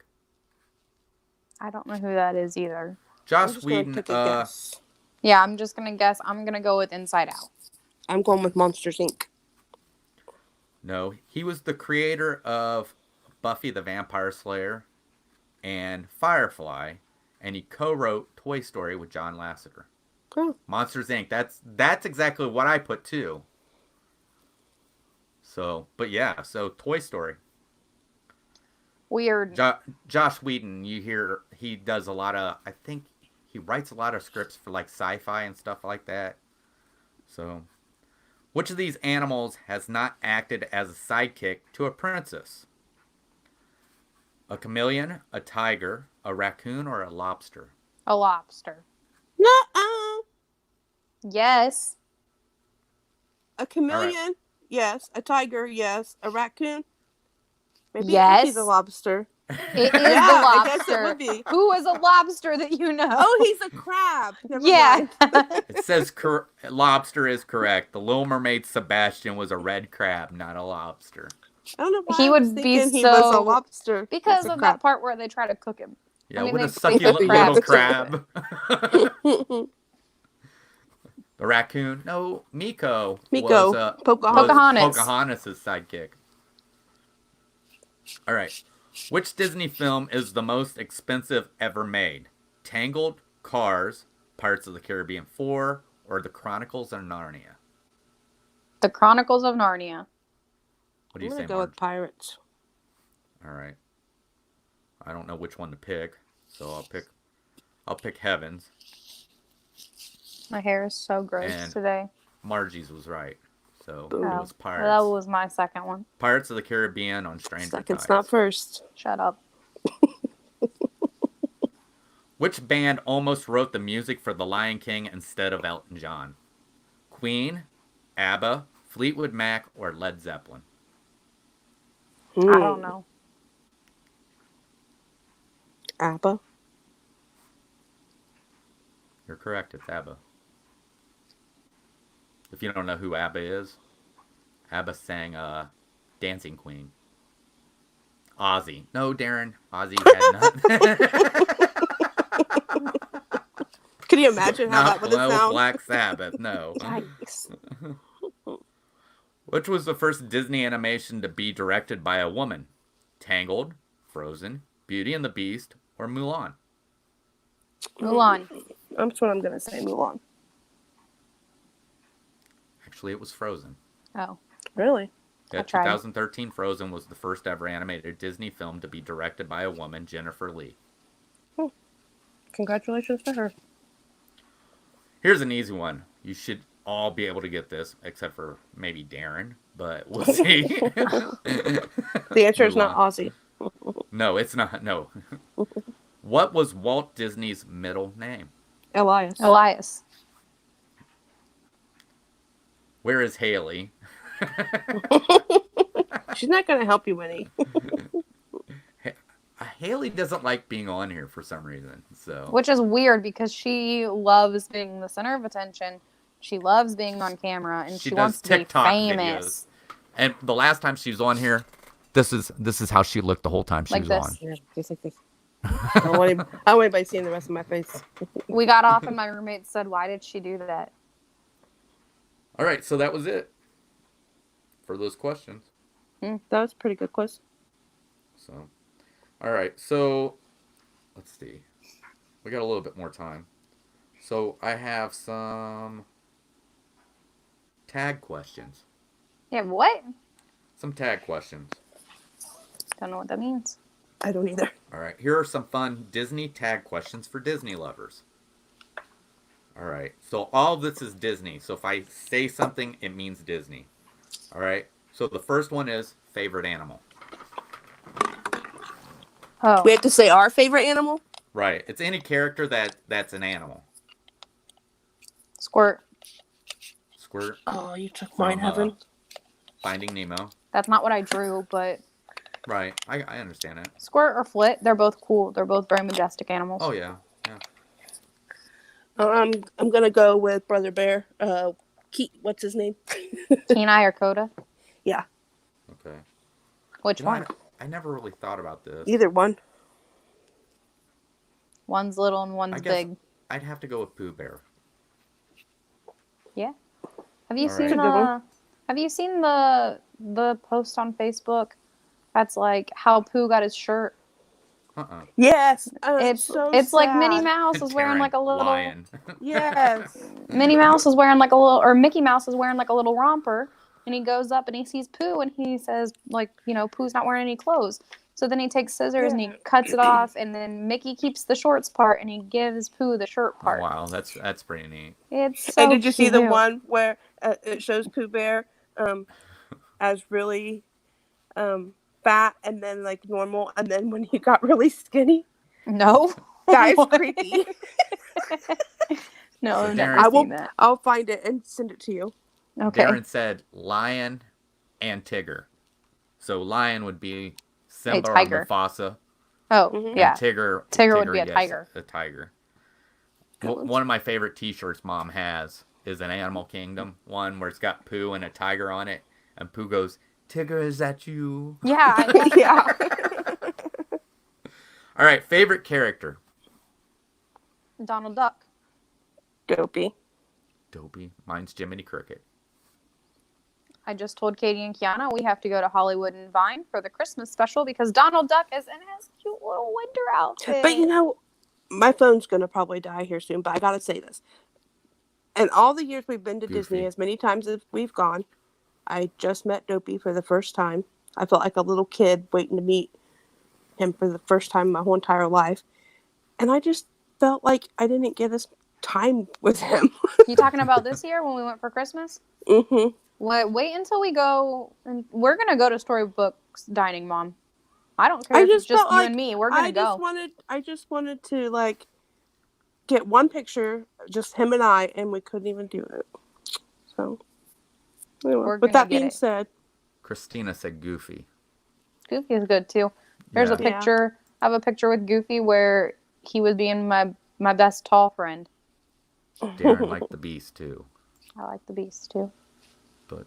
I don't know who that is either. I'm Josh just gonna Whedon, take a guess. Yeah, I'm just going to guess. I'm going to go with Inside Out. I'm going with Monsters, Inc. no, he was the creator of Buffy the Vampire Slayer and Firefly, and he co-wrote Toy Story with John Lasseter. Oh. Monsters, Inc. That's exactly what I put too. So, but yeah, so Toy Story. Weird. Josh Whedon, you hear he does a lot of, I think he writes a lot of scripts for like sci-fi and stuff like that. So, which of these animals has not acted as a sidekick to a princess? A chameleon, a tiger, a raccoon, or a lobster? A lobster. Nuh-uh. Yes. A chameleon? Yes. A tiger? Yes. A raccoon? Maybe Yes. it could be the lobster. It is Yeah, the I guess it lobster. would be. Who is a lobster that you know? Oh, he's a crab. Never yeah. mind. It says lobster is correct. The Little Mermaid Sebastian was a red crab, not a lobster. I don't know why He I would was be thinking he was a so- lobster. Because It's a of crab. that part where they try to cook him. Yeah, I mean, what a they sucky cook the little crab. crab. The raccoon? No, Miko. Miko, Was, Pocahontas. Pocahontas. Pocahontas' sidekick. All right. Which Disney film is the most expensive ever made? Tangled, Cars, Pirates of the Caribbean 4, or The Chronicles of Narnia? The Chronicles of Narnia. What do I'm you gonna say, go Marge? with Pirates. All right. I don't know which one to pick, so I'll pick Heaven's. My hair is so gross And today. Margie's was right. So Boom. it Oh, was that Pirates. was my second one. Pirates of the Caribbean on Stranger Second's Tides. not first. Shut up. Which band almost wrote the music for The Lion King instead of Elton John? Queen, ABBA, Fleetwood Mac, or Led Zeppelin? I don't know. ABBA. You're correct. It's ABBA. If you don't know who ABBA is, ABBA sang Dancing Queen. Ozzy. No, Darren. Ozzy had not. Can you imagine how that would have no sounded? Black Sabbath. No. Yikes. Which was the first Disney animation to be directed by a woman? Tangled, Frozen, Beauty and the Beast, or Mulan? Mulan. That's what I'm gonna say. Mulan. Actually, it was Frozen. Oh. Really? Yeah, I tried. 2013 Frozen was the first ever animated Disney film to be directed by a woman, Jennifer Lee. Congratulations to her. Here's an easy one. You should all be able to get this, except for maybe Darren, but we'll see. The answer is not Ozzy. No, it's not. No. What was Walt Disney's middle name? Elias. Where is Haley? She's not gonna help you, Winnie. Haley doesn't like being on here for some reason. So Which is weird because she loves being the center of attention. She loves being on camera, and she wants to be famous. Videos. And the last time she was on here, this is how she looked the whole time she Like was this. on. Yeah, just like this. I don't want anybody seeing the rest of my face. We got off, and my roommate said, "Why did she do that?" All right, so that was it for those questions. That was a pretty good quiz. So, all right, so let's see. We got a little bit more time. So I have some tag questions. Yeah, what? Some tag questions. Don't know what that means. I don't either. All right, here are some fun Disney tag questions for Disney lovers. All right, so all of this is Disney. So if I say something, it means Disney. All right, so the first one is favorite animal. Oh, We have to say our favorite animal. Right, it's any character that's an animal. Squirt. Squirt. Oh, you took mine, From, Heaven. Finding Nemo. That's not what I drew, but Right, I understand it. Squirt or Flit, they're both cool. They're both very majestic animals. Oh yeah, yeah. I'm gonna go with Brother Bear. What's his name? Kenai or Coda? Yeah, Okay. Which You know, one? I never really thought about this. either one. One's little and one's I guess big. I'd have to go with Pooh Bear. Yeah. Have you All seen right. That's a good one. Have you seen the post on Facebook? That's like how Pooh got his shirt. Yes, It's so like sad. Minnie Mouse is wearing like a little lion. Yes. Minnie Mouse is wearing like a little, or Mickey Mouse is wearing like a little romper, and he goes up and he sees Pooh and he says, like, you know, Pooh's not wearing any clothes. So then he takes scissors and he cuts it off, and then Mickey keeps the shorts part and he gives Pooh the shirt Oh, part. wow, that's pretty neat. It's so And did you see the cute. one where it shows Pooh Bear as really fat and then like normal, and then when he got really skinny? No. That is What? creepy. No, So I've Darren- never I will. seen that. I'll find it and send it to you. Okay. Darren said lion and Tigger. So lion would be Simba or tiger. Mufasa. Oh, Mhm. yeah. And Tigger would be a yes, tiger. A tiger. Good ones. One of my favorite T-shirts Mom has is an Animal Kingdom one where it's got Pooh and a tiger on it, and Pooh goes, "Tigger, is that you?" Yeah. I love Yeah. All right, favorite character. Donald Duck. Dopey. Dopey. Mine's Jiminy Cricket. I just told Katie and Kiana we have to go to Hollywood and Vine for the Christmas special because Donald Duck is in his cute little winter outfit. But you know, my phone's gonna probably die here soon. But I gotta say this: in all the years we've been to Disney, Goofy. as many times as we've gone, I just met Dopey for the first time. I felt like a little kid waiting to meet him for the first time in my whole entire life, and I just felt like I didn't get as time with him. You talking about this year when we went for Christmas? Mm-hmm. Wait until we go, and we're gonna go to Storybooks Dining, Mom. I don't care if it's just you and me. We're gonna go. I just wanted to like get one picture, just him and I, and we couldn't even do it. So, anyway, We're with gonna that get being it. said, Christina said Goofy. Goofy is good too. There's Yeah. a picture. I have a picture with Goofy where he was being my best tall friend. Darren liked the Beast too. I like the Beast too. But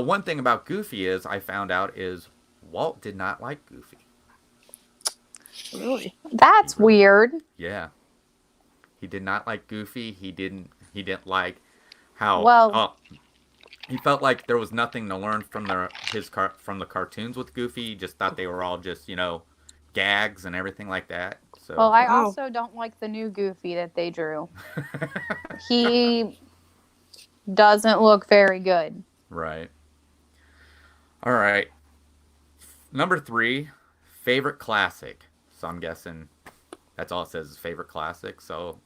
one thing about Goofy is I found out is Walt did not like Goofy. really, That's weird. Yeah, he did not like Goofy. He didn't like how Well- he felt like there was nothing to learn from the cartoons with Goofy. He just thought they were all just gags and everything like that. So Well, I Wow. also don't like the new Goofy that they drew. He doesn't look very good. Right. All right. Number 3, favorite classic. So I'm guessing that's all it says is favorite classic. So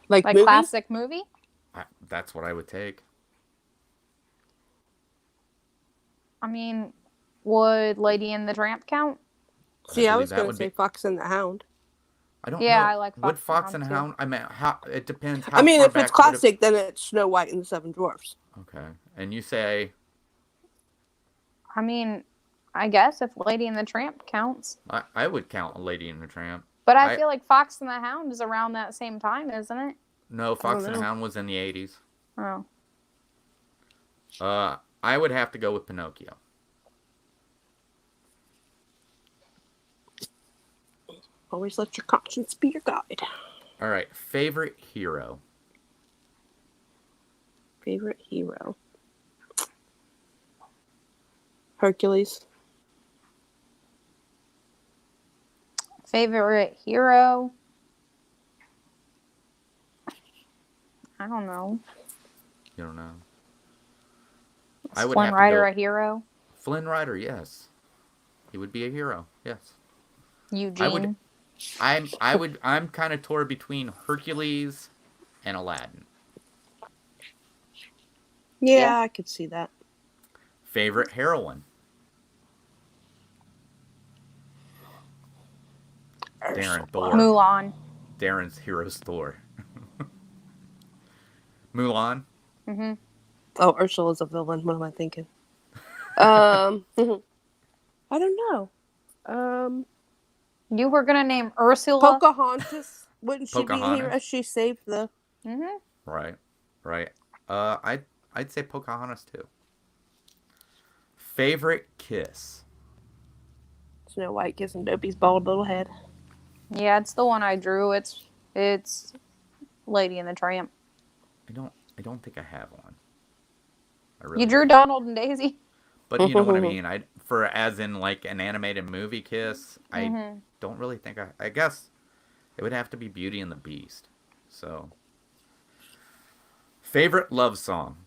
like Like movies? classic movie? that's what I would take. I mean, would Lady and the Tramp count? See, I believe was that going to would say be- Fox and the Hound. I don't Yeah, know. I like Would Fox Fox and and Hound, Hound? I mean, it depends. How I mean, far if back it's would it- classic, then it's Snow White and the Seven Dwarfs. Okay. And you say I mean, I guess if Lady and the Tramp counts. I would count Lady and the Tramp. But I feel like Fox and the Hound is around that same time, isn't it? No, Fox and the know. Hound was in the 80s. Oh. I would have to go with Pinocchio. Always let your conscience be your guide. All right. Favorite hero. Favorite hero? Hercules. Favorite hero? I don't know. You don't know. Is Flynn Rider a hero? Flynn Rider, yes. He would be a hero, yes. Eugene? I'm kind of torn between Hercules and Aladdin. Yeah, I could see that. Favorite heroine. Darren, Thor. Mulan. Darren's hero's Thor. Mulan. Mm-hmm. Oh, Ursula's a villain. What am I thinking? I don't know. You were gonna name Ursula. Pocahontas. Wouldn't she be Pocahontas? here as she saved the? Mm-hmm. Right. I'd say Pocahontas too. Favorite kiss. Snow White kissing Dopey's bald little head. Yeah, it's the one I drew. It's Lady and the Tramp. I don't think I have one. You drew Donald and Daisy. But you know what I mean. For as in like an animated movie kiss, I don't really think I guess it would have to be Beauty and the Beast. So favorite love song.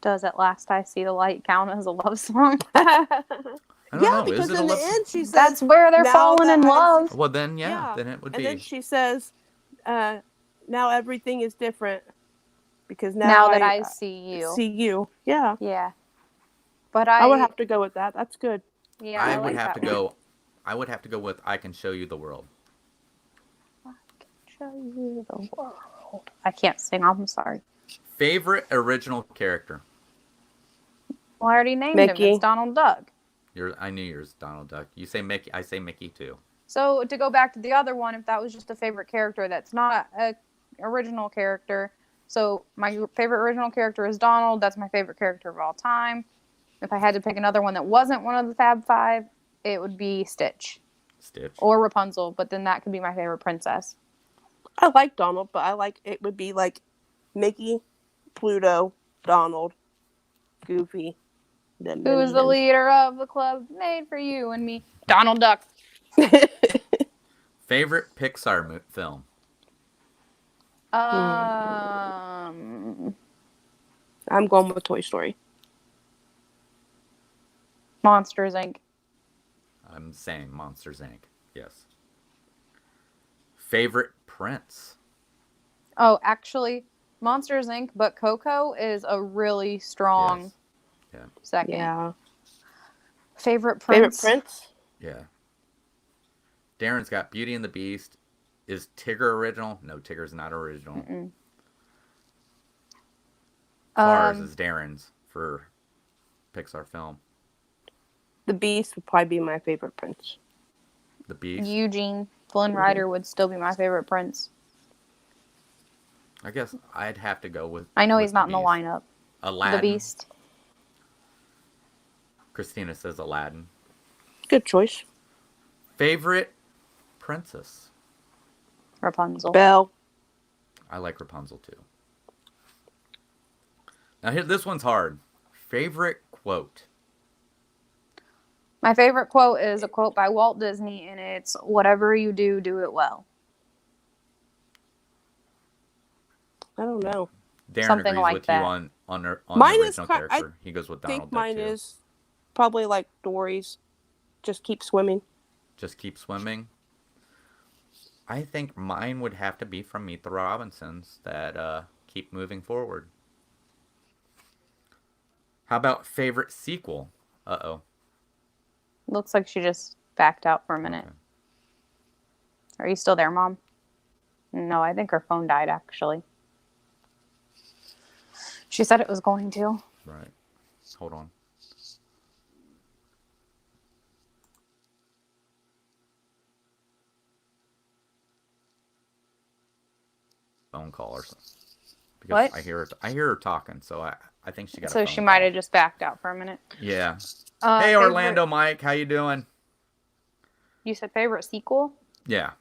Does At Last I See the Light count as a love song? I don't know. because Is it a in the love end she says, That's where they're "Now falling that in I love. Well then then it would and be. then she says, "Now everything is different because Now that I see you. See you, yeah. Yeah. But I would have to go with that. That's good. Yeah, I like would have that to one. go. I would have to go with I Can Show You the World. Show you the world. I can't sing. I'm sorry. Favorite original character. Well, I already named Mickey. him. It's Donald Duck. I knew yours, Donald Duck. You say Mickey. I say Mickey too. So to go back to the other one, if that was just a favorite character, that's not a original character. So my favorite original character is Donald. That's my favorite character of all time. If I had to pick another one that wasn't one of the Fab Five, it would be Stitch. Stitch. or Rapunzel, but then that could be my favorite princess. I like Donald, but I like it would be like Mickey, Pluto, Donald, Goofy, then Who is the Minnie. leader of the club made for you and me? Donald Duck. Favorite Pixar film? Um, I'm going with Toy Story. Monsters Inc. I'm saying Monsters Inc. Yes. Favorite Prince? Oh, actually, Monsters Inc. But Coco is a really strong Yes. Yeah. second. Yeah. Favorite Favorite Prince? Prince? Yeah. Darren's got Beauty and the Beast. Is Tigger original? No, Tigger's not original. Mm-mm. Cars is Darren's for Pixar film. The Beast would probably be my favorite Prince. The Beast. Eugene Flynn Rider would still be my favorite Prince. I guess I'd have to go with. I know with he's not in the Beast. lineup. Aladdin. The Beast. Christina says Aladdin. Good choice. Favorite princess? Rapunzel. Belle. I like Rapunzel too. Now here, this one's hard. Favorite quote? My favorite quote is a quote by Walt Disney, and it's, "Whatever you do, do it well." I don't know. Darren Something agrees like with that. you on Mine the is original I character. He goes with I Donald think Duck mine too. is probably like Dory's. Just keep swimming. Just keep swimming. I think mine would have to be from Meet the Robinsons, that keep moving forward. How about favorite sequel? Uh-oh. Looks like she just backed out for a minute. Okay. Are you still there, Mom? No, I think her phone died, actually. She said it was going to. Right. Hold on. Phone call or something. Because What? I hear her talking, so I think she got a So phone she might call. have just backed out for a minute. Yeah. Hey, Hey, Orlando Mike, how you doing? You said favorite sequel? Yeah.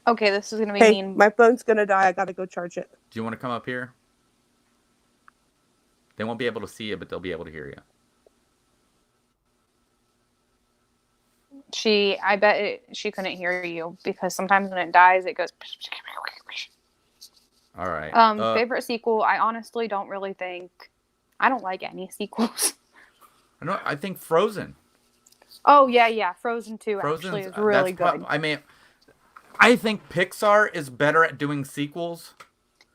Okay, this is going to be Hey, mean. my phone's gonna die. I gotta go charge it. Do you want to come up here? They won't be able to see you, but they'll be able to hear you. I bet she couldn't hear you because sometimes when it dies, it goes. All right. Favorite sequel? I honestly don't really think. I don't like any sequels. I think Frozen. Oh yeah, Frozen 2 Frozen's, actually is really good. I think Pixar is better at doing sequels.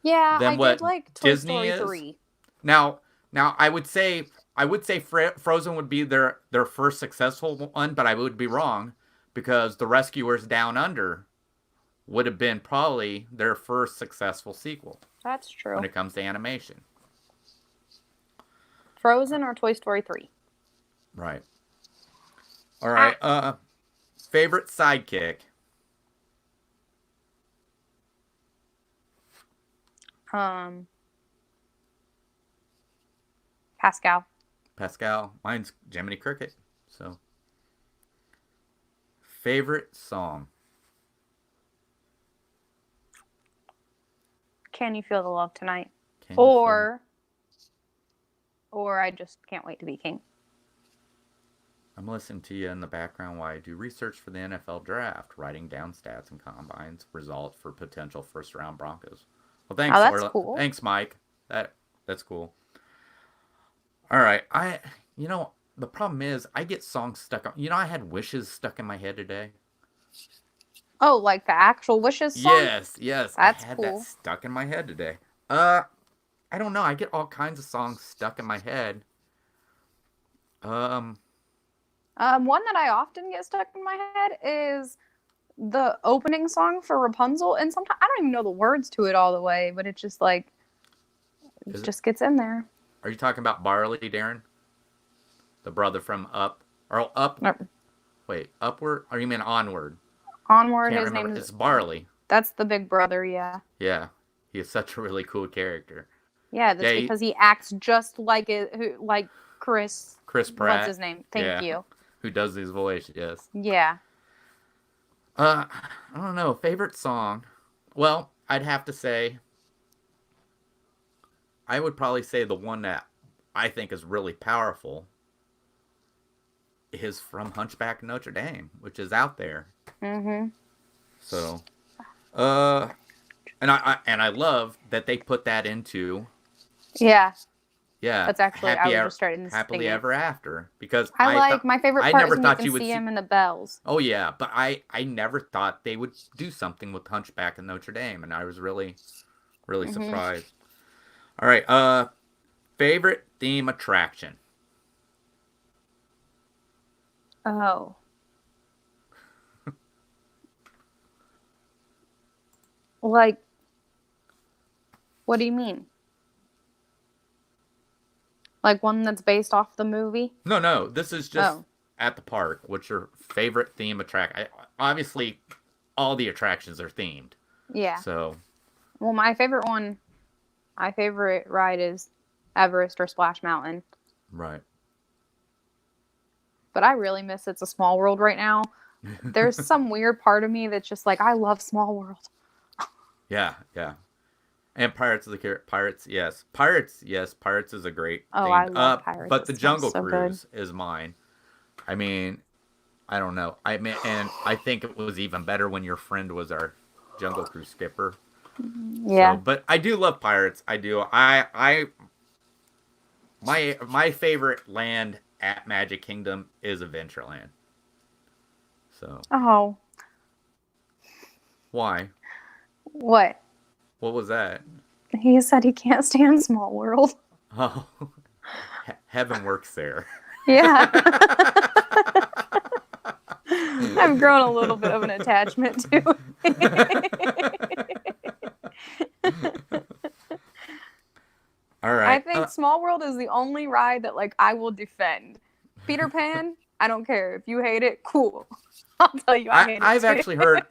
Yeah, than I what did like Toy Disney Story is. 3. Now I would say Frozen would be their first successful one, but I would be wrong because The Rescuers Down Under would have been probably their first successful sequel That's true. when it comes to animation. Frozen or Toy Story 3? Right. All right. Favorite sidekick? Pascal. Pascal. Mine's Jiminy Cricket. So, favorite song? Can You Feel the Love Tonight? Can you Or I Just Can't Wait to Be King. I'm listening to you in the background while I do research for the NFL draft, writing down stats and combines results for potential first-round Broncos. Well, thanks, Oh, that's cool. Thanks, Mike. That's cool. All right, the problem is I get songs stuck on. I had Wishes stuck in my head today. Oh, like the actual Wishes song? Yes. That's I had cool. that stuck in my head today. I don't know. I get all kinds of songs stuck in my head. One that I often get stuck in my head is the opening song for Rapunzel, and sometimes I don't even know the words to it all the way, but it's just like just gets in there. Are you talking about Barley, Darren? The brother from Up? Or Up? No. Wait, Upward? Or you mean Onward? Onward, Can't his remember. name It's Barley. That's the big brother, yeah. Yeah. He is such a really cool character. Yeah, that's because he acts just like Chris Chris Pratt. What's his name? Thank you. who does his voice. Yes. Yeah. I don't know. Favorite song? Well, I'd have to say, I would probably say the one that I think is really powerful is from Hunchback of Notre Dame, which is out there. Mhm. So, uh, and I love that they put that into Yeah. yeah, That's actually I was just starting to happily sing it. ever after because I like my favorite I part never is when you thought can you would see see. him in the bells. Oh yeah, but I never thought they would do something with Hunchback of Notre Dame, and I was really surprised. All right, favorite theme attraction. Oh. Like, what do you mean? Like one that's based off the movie? No, this is just Oh. at the park. What's your favorite theme attraction? Obviously, all the attractions are themed. Yeah. So, Well, my favorite ride is Everest or Splash Mountain. right. But I really miss It's a Small World right now. There's some weird part of me that's just like, I love Small World. Yeah. And Pirates of the Pirates is a great Oh, theme. I love Pirates. But It the smells Jungle so Cruise is mine. I mean, I don't know. I mean, and I think it was even better when your friend was our Jungle Cruise skipper. Yeah. So, but I do love Pirates. I do. My favorite land at Magic Kingdom is Adventureland. So, Oh. why? What? What was that? He said he can't stand Small World. Oh, heaven works there. Yeah. I've grown a little bit of an attachment to it. All right. I think Small World is the only ride that like I will defend. Peter Pan, I don't care. If you hate it, cool. I'll tell you I hate it. I've too. actually heard.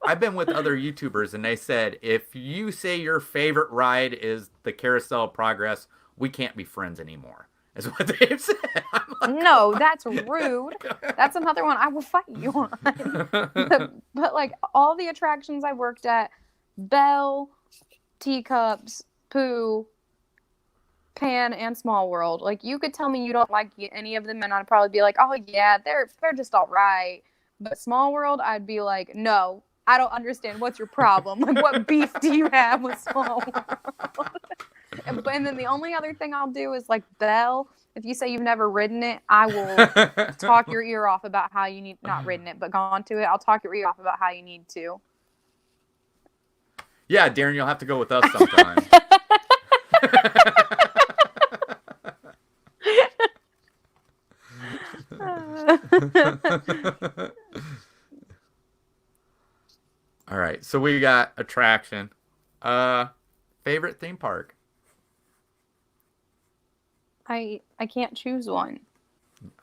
I've been with other YouTubers, and they said if you say your favorite ride is the Carousel of Progress, we can't be friends anymore. Is what they've said. I'm like, No, that's rude. That's another one I will fight you on. But like all the attractions I worked at, Belle, Teacups, Pooh, Pan, and Small World, like you could tell me you don't like any of them, and I'd probably be like, oh yeah, they're just all right. But Small World, I'd be like, no, I don't understand. What's your problem? Like, what beef do you have with Small World? And then the only other thing I'll do is like Belle. If you say you've never ridden it, I will talk your ear off about how you need not ridden it, but gone to it. I'll talk your ear off about how you need to. Yeah, Darren, you'll have to go with us sometime. All right, so we got attraction. Favorite theme park? I can't choose one.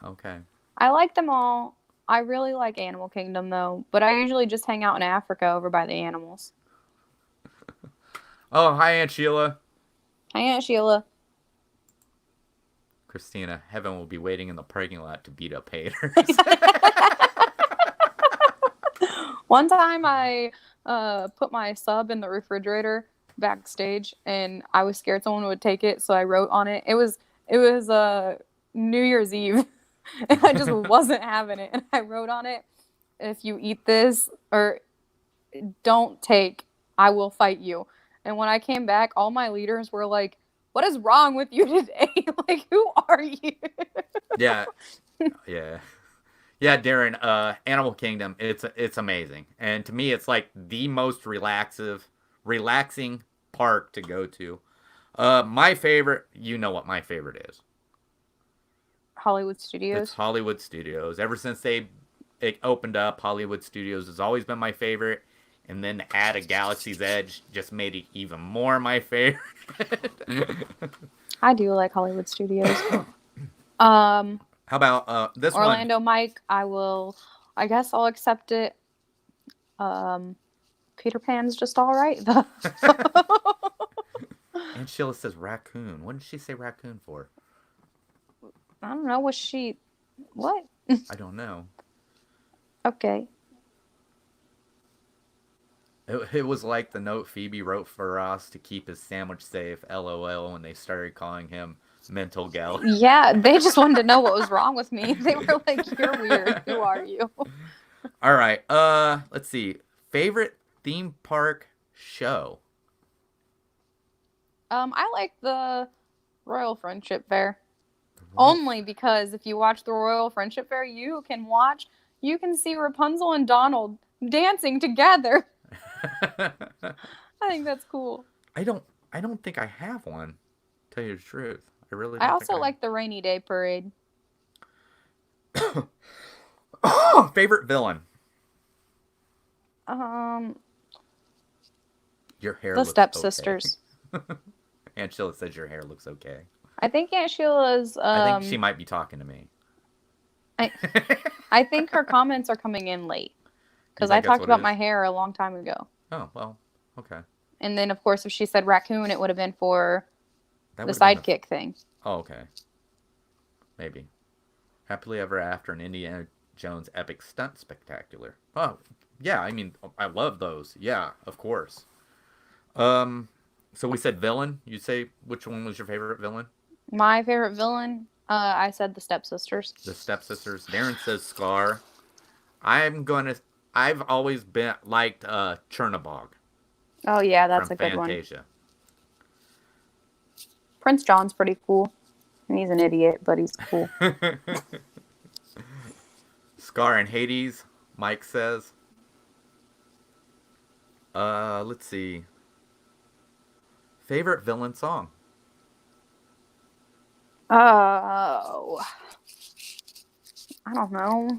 Okay. I like them all. I really like Animal Kingdom though, but I usually just hang out in Africa over by the animals. Oh, hi, Aunt Sheila. Hi, Aunt Sheila. Christina, Heaven will be waiting in the parking lot to beat up haters. One time I put my sub in the refrigerator backstage, and I was scared someone would take it, so I wrote on it. It was New Year's Eve, and I just wasn't having it. And I wrote on it, if you eat this or don't take, I will fight you. And when I came back, all my leaders were like, what is wrong with you today? Like, who are you? Yeah. Yeah, Darren, Animal Kingdom, it's amazing. And to me, it's like the most relaxing park to go to. My favorite, you know what my favorite is. Hollywood Studios. It's Hollywood Studios. Ever since it opened up, Hollywood Studios has always been my favorite. And then to add a Galaxy's Edge just made it even more my favorite. I do like Hollywood Studios. How about this Orlando one? Mike, I guess I'll accept it. Peter Pan's just all right though. And Sheila says raccoon. What did she say raccoon for? I don't know, what? I don't know. Okay. It was like the note Phoebe wrote for Ross to keep his sandwich safe, LOL, when they started calling him Mental Gal. Yeah, they just wanted to know what was wrong with me. They were like, "You're weird. Who are you?" All right. Let's see. Favorite theme park show? I like the Royal Friendship Fair. The Royal. Only because if you watch the Royal Friendship Fair, you can see Rapunzel and Donald dancing together. I think that's cool. I don't. I don't think I have one. Tell you the truth, I really I don't think also I. like the Rainy Day Parade. Favorite villain? Um, Your hair the looks Stepsisters. okay. Aunt Sheila says your hair looks okay. I think Aunt Sheila's. I think she might be talking to me. I think her comments are coming in late because You I think that's talked what about it my is? hair a long time ago. Oh well, okay. And then, of course, if she said raccoon, it would have been for That the would have been sidekick thing. Oh, okay. Maybe. Happily Ever After and Indiana Jones Epic Stunt Spectacular. Oh, yeah. I mean, I love those. Yeah, of course. So we said villain. You say which one was your favorite villain? My favorite villain, I said the Stepsisters. The Stepsisters. Darren says Scar. I'm gonna. I've always been liked Chernabog Oh yeah, from that's a good one. Fantasia. Prince John's pretty cool. And he's an idiot, but he's cool. Scar and Hades. Mike says. Let's see. Favorite villain song? Oh, I don't know.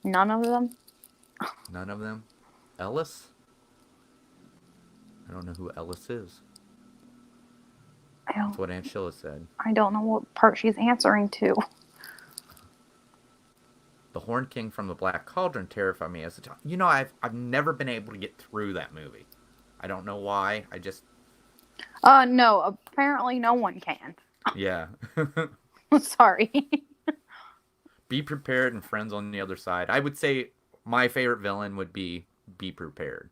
None of them. None of them. Ellis? I don't know who Ellis is. That's what Aunt Sheila said. I don't know what part she's answering to. The Horn King from the Black Cauldron terrified me as a child. You know, I've never been able to get through that movie. I don't know why. I just No. Apparently, no one can. yeah. Sorry. Be Prepared and Friends on the Other Side. I would say my favorite villain would be Prepared.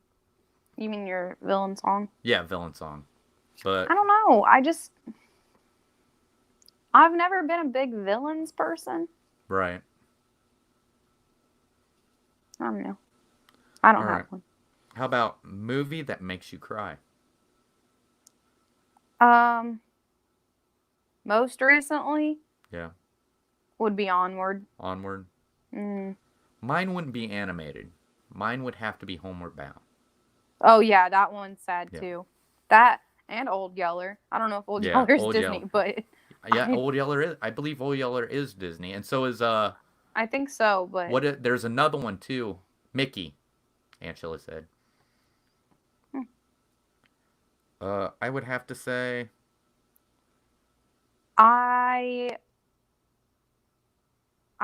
You mean your villain song? Yeah, villain song. But I don't know. I've never been a big villains person. right. I don't know. I don't All have right. one. How about movie that makes you cry? Most recently Yeah. would be Onward. Onward. Mm. Mine wouldn't be animated. Mine would have to be Homeward Bound. Oh yeah, that one's sad Yeah. too. That and Old Yeller. I don't know if Old Yeah, Yeller's Old Disney, Yeller. but Yeah, Old Yeller is. I believe Old Yeller is Disney, and so is I think so. But there's another one too. Mickey. Aunt Sheila said. I would have to say. I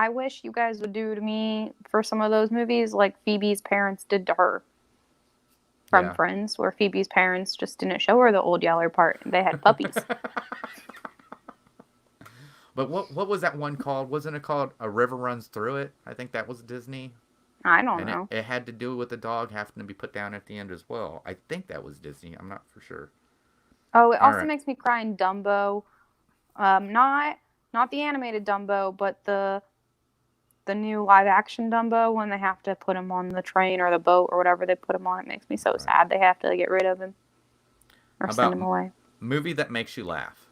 wish you guys would do to me for some of those movies like Phoebe's parents did to her from Yeah. Friends, where Phoebe's parents just didn't show her the Old Yeller part. They had puppies. But what was that one called? Wasn't it called A River Runs Through It? I think that was Disney. I don't And know. it had to do with the dog having to be put down at the end as well. I think that was Disney. I'm not for sure. Oh, it All also right. makes me cry in Dumbo. Not the animated Dumbo, but the new live action Dumbo when they have to put him on the train or the boat or whatever they put him on. It makes me so Right. sad. They have to get rid of him or How send about him away. movie that makes you laugh?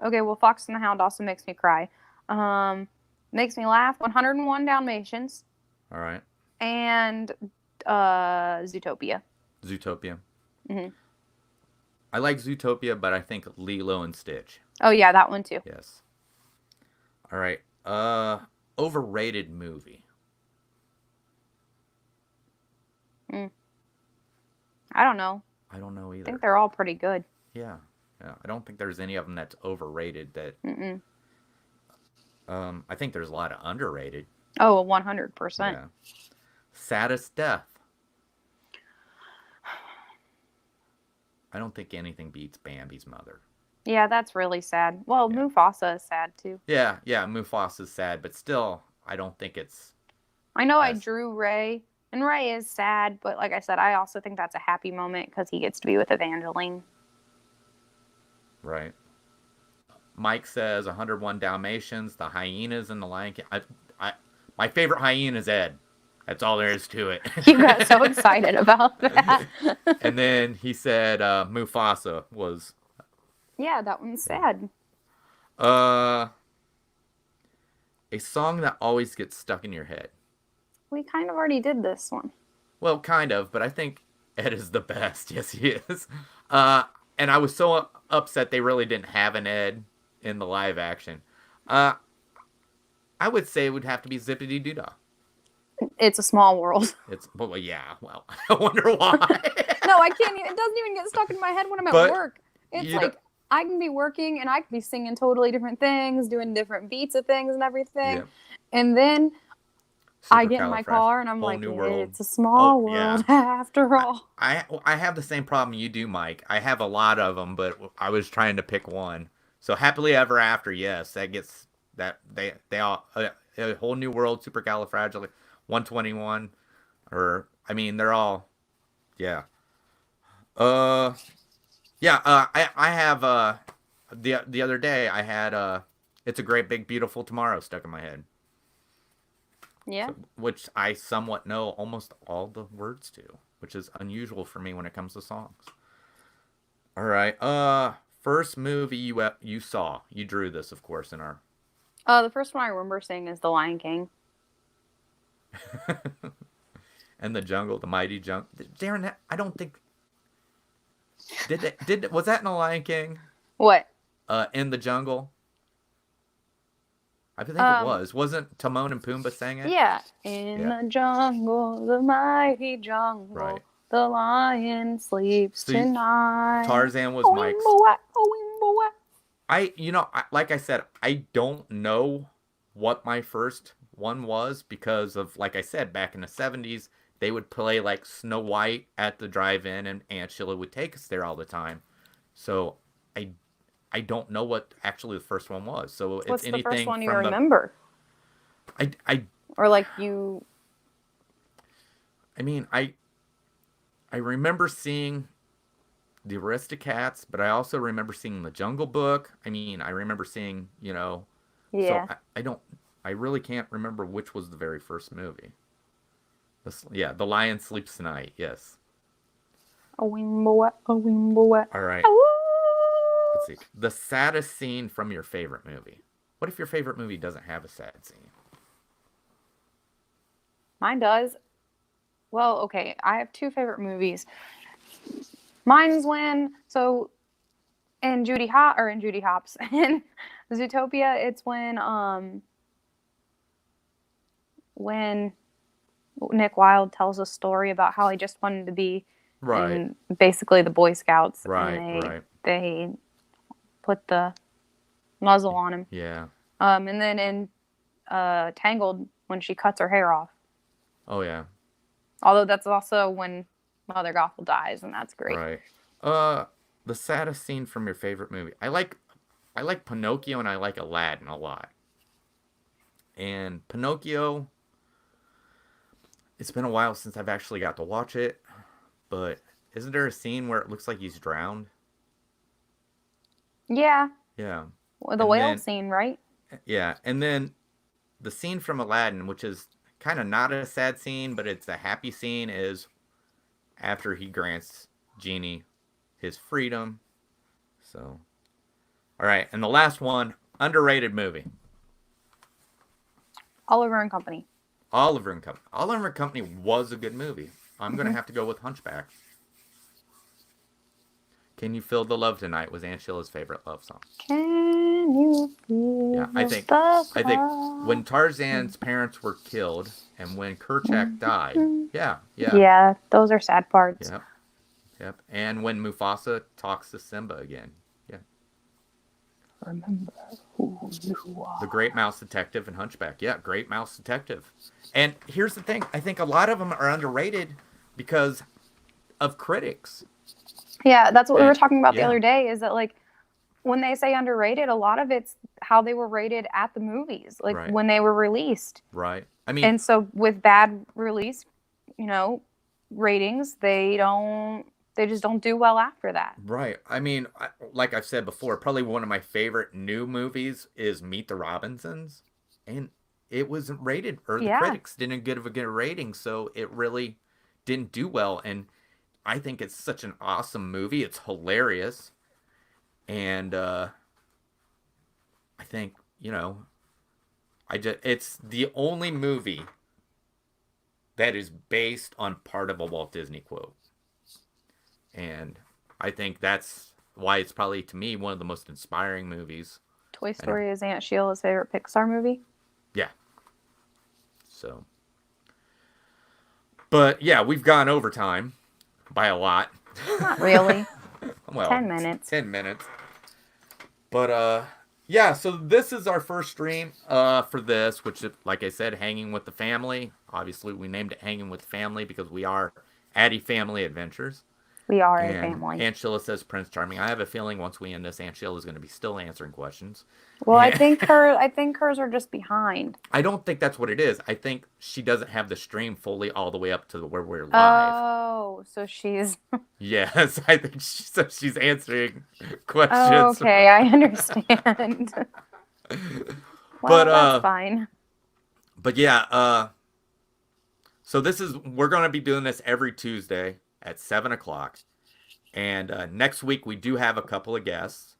Okay, well, Fox and the Hound also makes me cry. Makes me laugh. 101 Dalmatians All right. and Zootopia. Zootopia. Hmm. I like Zootopia, but I think Lilo and Stitch. Oh yeah, that one too. Yes. All right. Overrated movie. I don't know. I don't know I either. think they're all pretty good. Yeah. I don't think there's any of them that's overrated. Mm-mm. I think there's a lot of underrated. Oh, 100%. Yeah. Saddest death. I don't think anything beats Bambi's mother. Yeah, that's really sad. Well, Yeah. Mufasa is sad too. Yeah, Mufasa's sad, but still, I don't think it's I know I as drew Ray, and Ray is sad, but like I said, I also think that's a happy moment because he gets to be with Evangeline. right. Mike says 101 Dalmatians, the hyenas, and the Lion King. My favorite hyena is Ed. That's all there is to it. You got so excited about that. And then he said Mufasa was Yeah, that one's sad. uh, a song that always gets stuck in your head. We kind of already did this one. Well, kind of, but I think Ed is the best. Yes, he is. And I was so upset they really didn't have an Ed in the live action. I would say it would have to be Zippity Doo Dah. It's a small world. It's well, yeah. Well, I wonder why. No, I can't. It doesn't even get stuck in my head when I'm at But work. It's you like I can be working and I can be singing totally different things, doing different beats of things and everything, Yeah. and then I get in my car and I'm Whole like, new world. it's a small Oh, yeah. world after all. I have the same problem you do, Mike. I have a lot of them, but I was trying to pick one. So happily ever after, yes, that gets that they all a whole new world, supercalifragilistic, 121, or I mean they're all, yeah. Yeah. I have the other day I had it's a great big beautiful tomorrow stuck in my head. Yeah. So, which I somewhat know almost all the words to, which is unusual for me when it comes to songs. All right. First movie you saw. You drew this, of course, in our. The first one I remember seeing is The Lion King. And the jungle, the mighty jungle. Darren, I don't think. Was that in The Lion King? What? In the jungle. I think it was. Wasn't Timon and Pumbaa sang it? Yeah. In the jungle, the mighty jungle, Right. the lion sleeps So tonight. Tarzan was Mike's. Like I said, I don't know what my first one was because of, like I said, back in the 70s, they would play like Snow White at the drive-in and Aunt Sheila would take us there all the time. So I don't know what actually the first one was. So it's What's anything the first one you from remember? I Or like you... mean, I remember seeing the Aristocats, but I also remember seeing the Jungle Book. I mean, I remember seeing, Yeah. So I really can't remember which was the very first movie. The Lion Sleeps Tonight, yes. A wimbo, a wimbo. All right. Let's see. The saddest scene from your favorite movie. What if your favorite movie doesn't have a sad scene? Mine does. Well, okay. I have two favorite movies. Mine's in Judy Hopps in Zootopia. It's when Nick Wilde tells a story about how he just wanted to be in basically the Boy Scouts. Right, and right. They put the muzzle on him. Yeah. And then in Tangled, when she cuts her hair off. Oh, yeah. Although that's also when Mother Gothel dies, and that's great. Right. The saddest scene from your favorite movie. I like Pinocchio and I like Aladdin a lot. And Pinocchio, it's been a while since I've actually got to watch it, but isn't there a scene where it looks like he's drowned? Yeah. Yeah. The whale scene, right? Yeah, and then the scene from Aladdin, which is kind of not a sad scene, but it's a happy scene, is after he grants Genie his freedom. So, all right, and the last one, underrated movie. Oliver and Company. Oliver and Company. Oliver and Company was a good movie. I'm going to have to go with Hunchback. Can You Feel the Love Tonight was Aunt Sheila's favorite love song. Can you feel I think when Tarzan's parents were killed and when Kerchak died. Yeah. Yeah, those are sad parts. Yep. And when Mufasa talks to Simba again. Yeah. Remember who you are. The Great Mouse Detective and Hunchback. Yeah, Great Mouse Detective. And here's the thing. I think a lot of them are underrated because of critics. Yeah, that's what we were And talking about the yeah, other day, is that like when they say underrated, a lot of it's how they were rated at the movies, like right, when they were released. right. I mean, And so with bad release, you know, ratings, they just don't do well after that. right. I mean, like I've said before, probably one of my favorite new movies is Meet the Robinsons, and it wasn't rated, or the Yeah. critics didn't give a good rating, so it really didn't do well. And I think it's such an awesome movie. It's hilarious, and I think it's the only movie that is based on part of a Walt Disney quote, and I think that's why it's probably to me one of the most inspiring movies. Toy I know, Story is Aunt Sheila's favorite Pixar movie. yeah. So, but yeah, we've gone overtime by a lot. Not really. Well, 10 minutes. 10 minutes. But yeah, so this is our first stream for this, which like I said, hanging with the family. Obviously we named it Hanging with the Family because we are Addy Family Adventures. We are a And family. Aunt Sheila says Prince Charming. I have a feeling once we end this, Aunt Sheila is going to be still answering questions. Well, I think hers are just behind. I don't think that's what it is. I think she doesn't have the stream fully all the way up to where we're live. Oh, so she's Yes, I think she's answering questions. okay, I understand. Well, that's fine. But yeah, so we're going to be doing this every Tuesday at 7 o'clock. And next week we do have a couple of guests.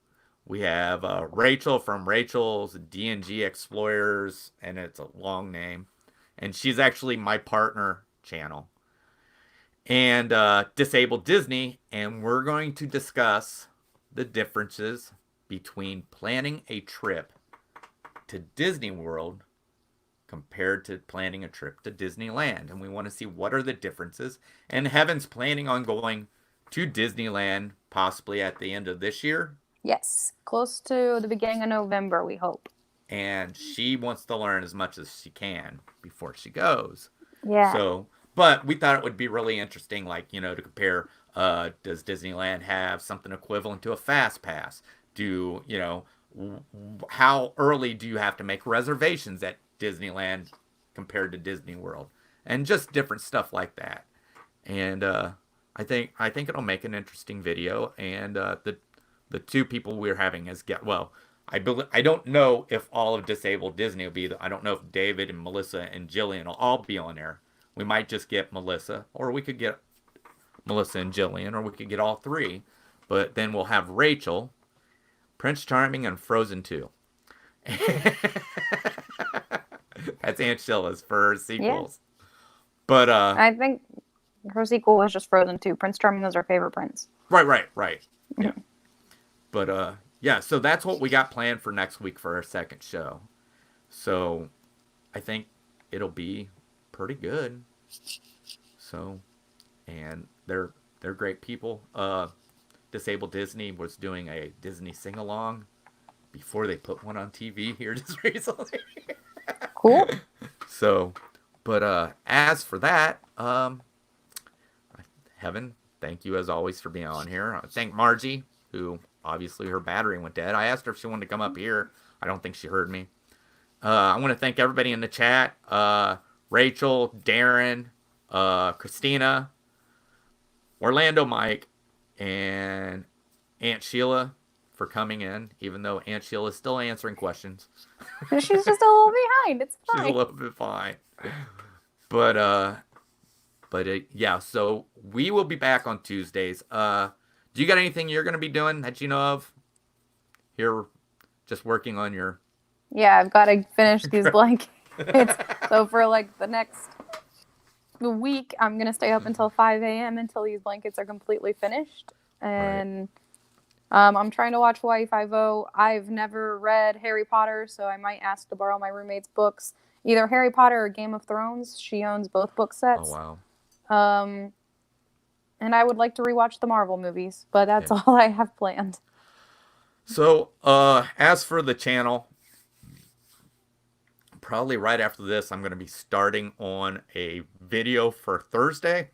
We have Rachel from Rachel's D&G Explorers, and it's a long name. And she's actually my partner channel. And Disabled Disney, and we're going to discuss the differences between planning a trip to Disney World compared to planning a trip to Disneyland. And we want to see what are the differences. And Heaven's planning on going to Disneyland possibly at the end of this year. Yes, close to the beginning of November, we hope. And she wants to learn as much as she can before she goes. Yeah. So, but we thought it would be really interesting, like, to compare, does Disneyland have something equivalent to a fast pass? How early do you have to make reservations at Disneyland compared to Disney World? And just different stuff like that. And I think it'll make an interesting video. And the two people we're having as I don't know if all of Disabled Disney will be. I don't know if David and Melissa and Jillian will all be on there. We might just get Melissa, or we could get Melissa and Jillian, or we could get all three. But then we'll have Rachel, Prince Charming, and Frozen 2. That's Aunt Sheila's for her sequels. Yeah. But I think her sequel was just Frozen 2. Prince Charming was our favorite prince. Right. Yeah. But yeah, so that's what we got planned for next week for our second show. So I think it'll be pretty good. So, and they're great people. Disabled Disney was doing a Disney sing-along before they put one on TV here just recently. Cool. So, but as for that, Heaven, thank you as always for being on here. Thank Margie, who obviously her battery went dead. I asked her if she wanted to come up here. I don't think she heard me. I want to thank everybody in the chat. Rachel, Darren, Christina, Orlando Mike, and Aunt Sheila for coming in, even though Aunt Sheila is still answering questions. She's just a little behind. It's fine. She's a little bit behind. But yeah, so we will be back on Tuesdays. Do you got anything you're going to be doing that you know of? Here, just working on your... Yeah, I've got to finish these blankets. So for like the next week, I'm going to stay up until 5 a.m. until these blankets are completely finished. And I'm trying to watch Hawaii Five-0. I've never read Harry Potter, so I might ask to borrow my roommate's books. Either Harry Potter or Game of Thrones. She owns both book sets. Oh, wow. And I would like to rewatch the Marvel movies, but that's all I have planned. So, as for the channel, probably right after this, I'm going to be starting on a video for Thursday.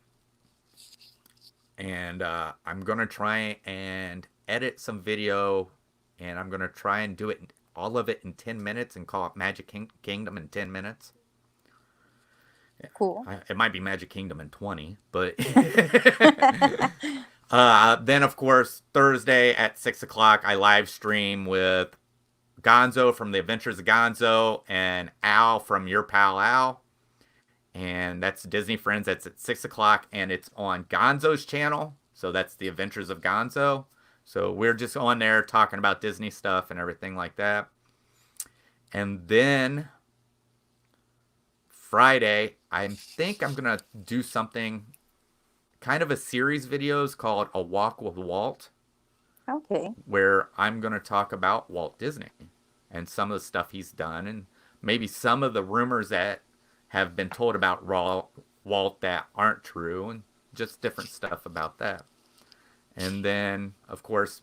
And I'm going to try and edit some video, and I'm going to try and do it, all of it in 10 minutes and call it Magic Kingdom in 10 minutes. Cool. It might be Magic Kingdom in 20, but then of course Thursday at 6 o'clock I live stream with Gonzo from the Adventures of Gonzo and Al from Your Pal Al, and that's Disney Friends. That's at 6 o'clock, and it's on Gonzo's channel, so that's the Adventures of Gonzo. So we're just on there talking about Disney stuff and everything like that. And then Friday, I think I'm going to do something, kind of a series videos called A Walk with Walt. Okay. Where I'm going to talk about Walt Disney and some of the stuff he's done, and maybe some of the rumors that have been told about Walt that aren't true, and just different stuff about that. And then, of course,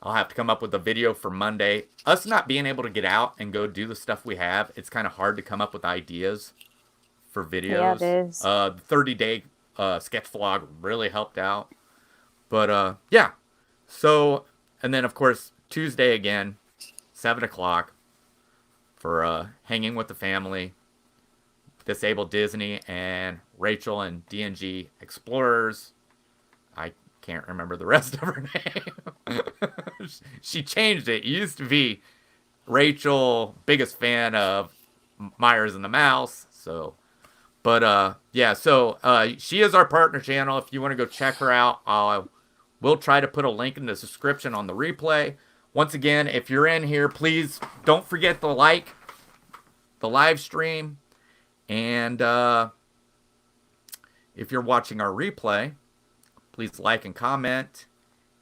I'll have to come up with a video for Monday. Us not being able to get out and go do the stuff we have, it's kind of hard to come up with ideas for videos. Yeah, it is. The 30-day sketch vlog really helped out. But, yeah. So, and then, of course, Tuesday again, 7 o'clock for Hanging with the Family, Disabled Disney, and Rachel and D&G Explorers. I can't remember the rest of her name. She changed it. It used to be Rachel, biggest fan of Myers and the Mouse. So, but yeah, so she is our partner channel. If you want to go check her out, we'll try to put a link in the description on the replay. Once again, if you're in here, please don't forget to like the live stream. And if you're watching our replay, please like and comment.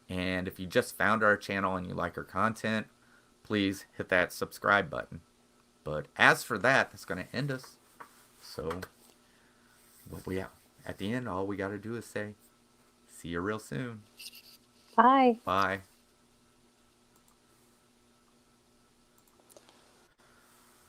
And if you just found our channel and you like our content, please hit that subscribe button. But as for that, that's going to end us. So, at the end, all we got to do is say, see you real soon. Bye. Bye.